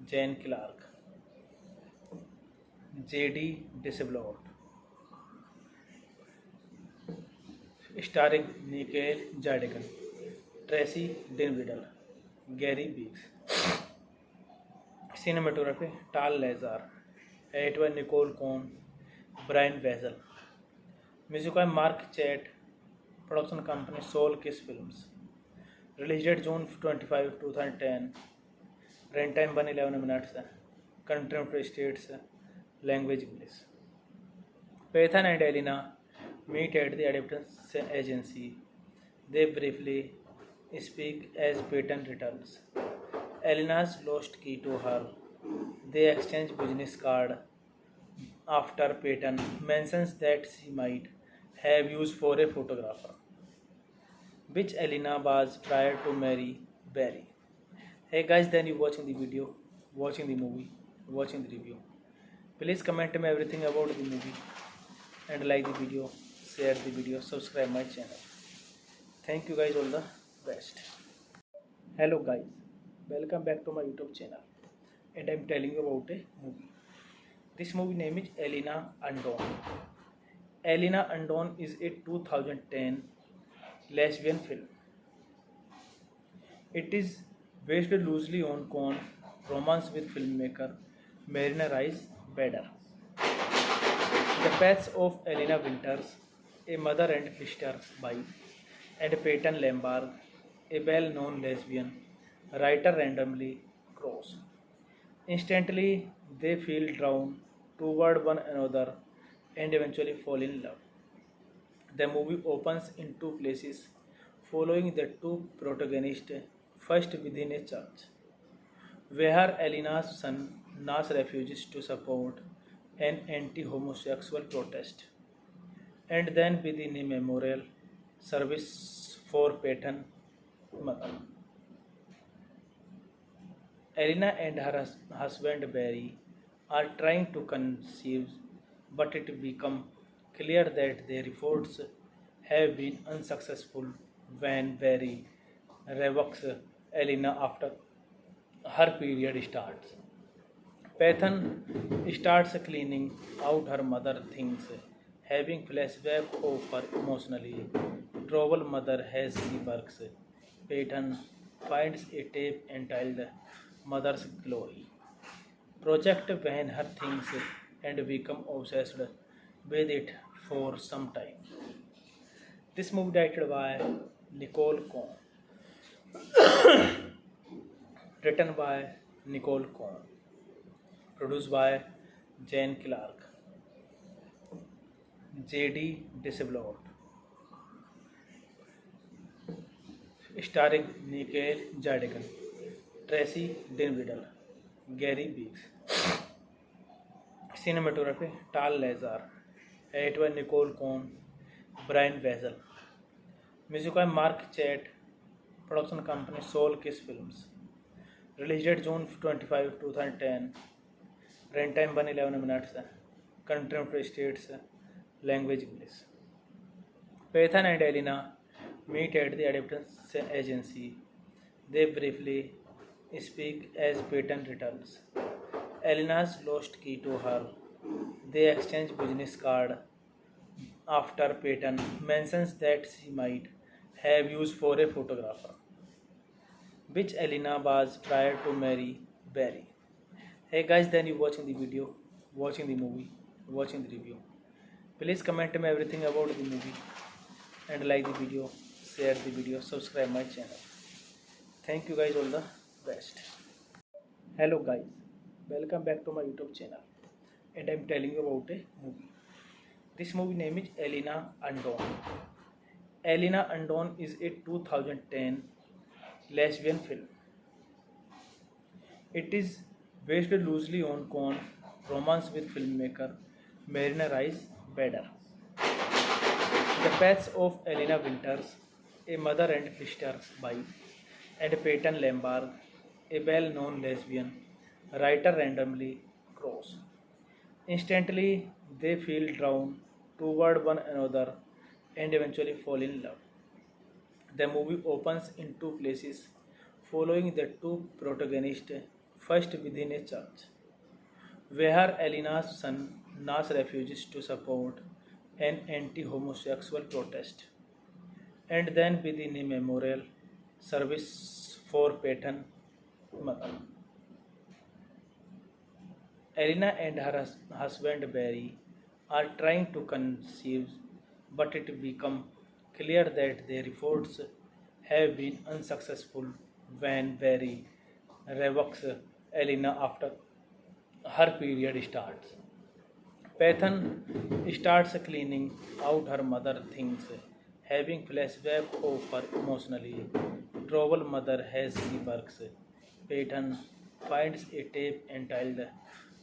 Jane Clark, J.D. Disabloat, starring Nicole Jardigan, Tracy Dinwiddie, Gary Beeks. Cinematography Tal Lazar, edited by Nicole Cohn, Brian Wessel. Music by Mark Chet, production company Soul Kiss Films. Release date June 25, 2010. Runtime 111 minutes. Country of states. Language English. Pathan and Elena meet at the adoption agency. They briefly speak as Peyton returns. Elena's lost key to her. They exchange business card after Peyton mentions that she might have used for a photographer, which Elena was prior to marry Barry. Hey guys, then you watching the video, watching the movie, watching the review. Please comment me everything about the movie and like the video, share the video, subscribe my channel. Thank you guys, all the best. Hello guys, welcome back to my YouTube channel, and I'm telling you about a movie. This movie name is Elena Undone. Elena Undone is a 2010 lesbian film. It is based loosely on Con romance with filmmaker Marina Rice Bader. The paths of Elena Winters, a mother and sister's wife, and Peyton Lambarg, a well-known lesbian writer, randomly cross. Instantly, they feel drawn toward one another and eventually fall in love. The movie opens in two places, following the two protagonists first within a church, where Elena's son Nas refuses to support an anti-homosexual protest, and then within a memorial service for Peyton's mother. Elena and her husband Barry are trying to conceive, but it becomes clear that their efforts have been unsuccessful when Barry revokes Elena after her period starts. Pathan starts cleaning out her mother things, having flashback of her emotionally troubled mother as she works. Peyton finds a tape entitled Mother's Glory project when her things and become obsessed with it for some time. This movie directed by Nicole Cohn, written by Nicole Cohn, produced by Jane Clark, J.D. Disabloat, starring Nicole Jardigan, Tracy Dinwiddie, Gary Beeks. Cinematography Tal Lazar, edited by Nicole Cohn, Brian Weasel. Music by Mark Chet, production company Soul Kiss Films. Release date June 25, 2010. Runtime 111 minutes. Country of states, language English. Pathan and Elena meet at the adoption agency. They briefly speak as Peyton returns. Elena's lost key to her. They exchange business card after Peyton mentions that she might have used for a photographer, which Elena was prior to marry Barry. Hey guys, then you watching the video, watching the movie, watching the review. Please comment me everything about the movie and like the video, share the video, subscribe my channel. Thank you guys, all the best. Hello guys, welcome back to my YouTube channel, and I'm telling you about a movie. This movie name is Elena Undone. Elena Undone is a 2010 lesbian film. It is based loosely on Con romance with filmmaker Marina Rice Bader. The paths of Elena Winters, a mother and sister's wife, and Peyton Lambarg, a well-known lesbian writer, randomly cross. Instantly, they feel drawn toward one another and eventually fall in love. The movie opens in two places, following the two protagonists first within a church, where Elena's son Nas refuses to support an anti-homosexual protest, and then within a memorial service for Peyton's mother. Elena and her husband Barry are trying to conceive, but it becomes clear that their efforts have been unsuccessful when Barry revokes Elena after her period starts. Pathan starts cleaning out her mother things, having flashback of her emotionally troubled mother as she works. Peyton finds a tape entitled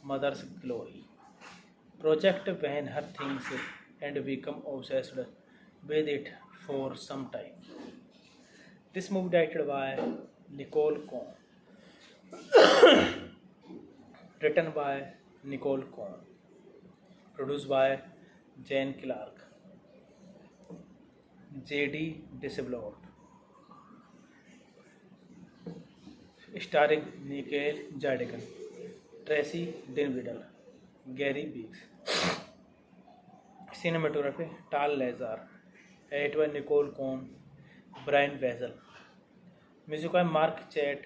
Mother's Glory. Project when her things and become obsessed with it for some time. This movie directed by Nicole Cohn, written by Nicole Cohn, produced by Jane Clark, J.D. Disablood, starring Nicole Jardigan, Tracy Dinwiddie, Gary Beeks. Cinematography Tal Lazar, edited by Nicole Cohn, Brian Wessel. Music by Mark Chet,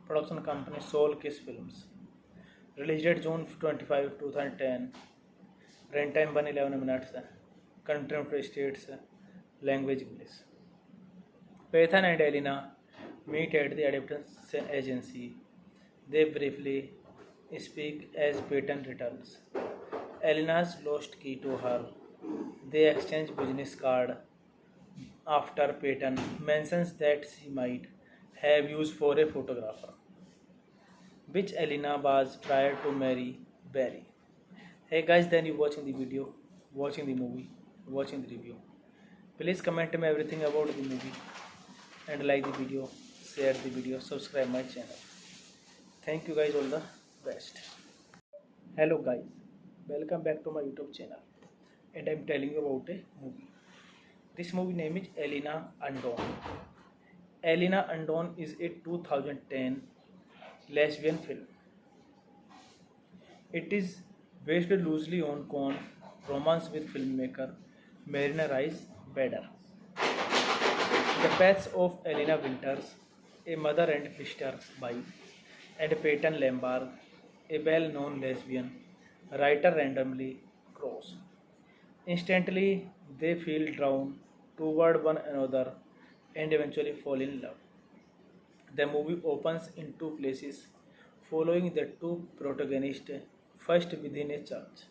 production company Soul Kiss Films. Release date June 25, 2010. Runtime 111 minutes. Country United States. Language English. Pathan and Elena meet at the adoption agency. They briefly speak as Peyton returns. Elena's lost key to her. They exchange business card after Peyton mentions that she might have used for a photographer, which Elena was prior to marry Barry. Hey guys, then you watching the video, watching the movie, watching the review. Please comment me everything about the movie and like the video, share the video, subscribe my channel. Thank you guys, all the best. Hello guys, welcome back to my YouTube channel, and I'm telling you about a movie. This movie name is Elena Undone. Elena Undone is a 2010 lesbian film. It is based loosely on Cohn romance with filmmaker Marina Rice Bader. The paths of Elena Winters, a mother and sister's wife, and Peyton Lambert, a well-known lesbian writer, randomly cross. Instantly, they feel drawn toward one another and eventually fall in love. The movie opens in two places, following the two protagonists first within a church,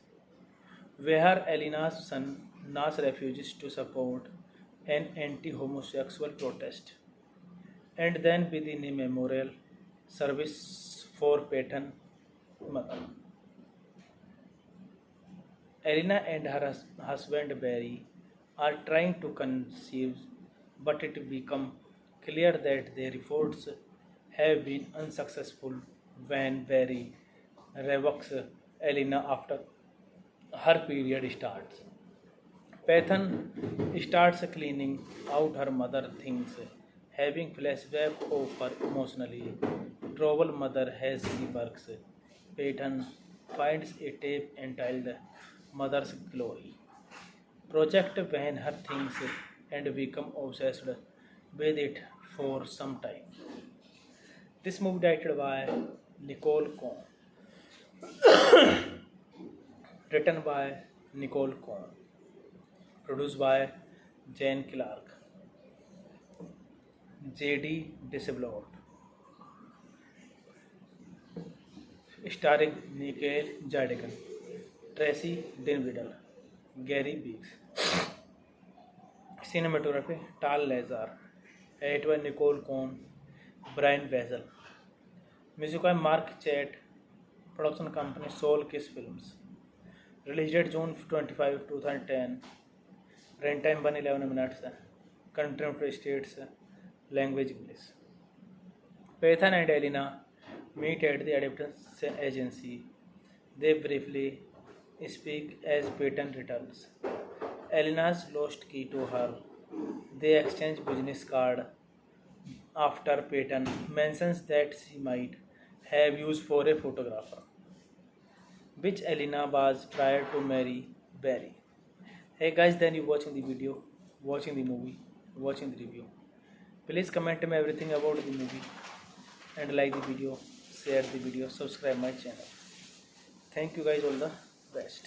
where Elena's son Nas refuses to support an anti-homosexual protest, and then within a memorial service for Peyton's mother. Elena and her husband Barry are trying to conceive, but it becomes clear that their efforts have been unsuccessful when Barry revokes Elena after her period starts. Pathan starts cleaning out her mother things, having flashback of her emotionally troubled mother as she works. Peyton finds a tape entitled Mother's Glory. Project when her things and become obsessed with it for some time. This movie directed by Nicole Cohn, written by Nicole Cohn, produced by Jane Clark, J.D. Disablood, starring Nicole Jardigan, Tracy Dinwiddie, Gary Beeks. Cinematography Tal Lazar, edited by Nicole Cohn, Brian Wessel. Music by Mark Chet, production company Soul Kiss Films. Release date June 25, 2010. Runtime 111 minutes. Country United States. Language English. Pathan and Elena meet at the adoption agency. They briefly speak as Peyton returns. Elena's lost key to her. They exchange business card after Peyton mentions that she might have used for a photographer, which Elena was prior to marry Barry. Hey guys, then you watching the video, watching the movie, watching the review. Please comment me everything about the movie and like the video, share the video, subscribe my channel. Thank you guys, all the best.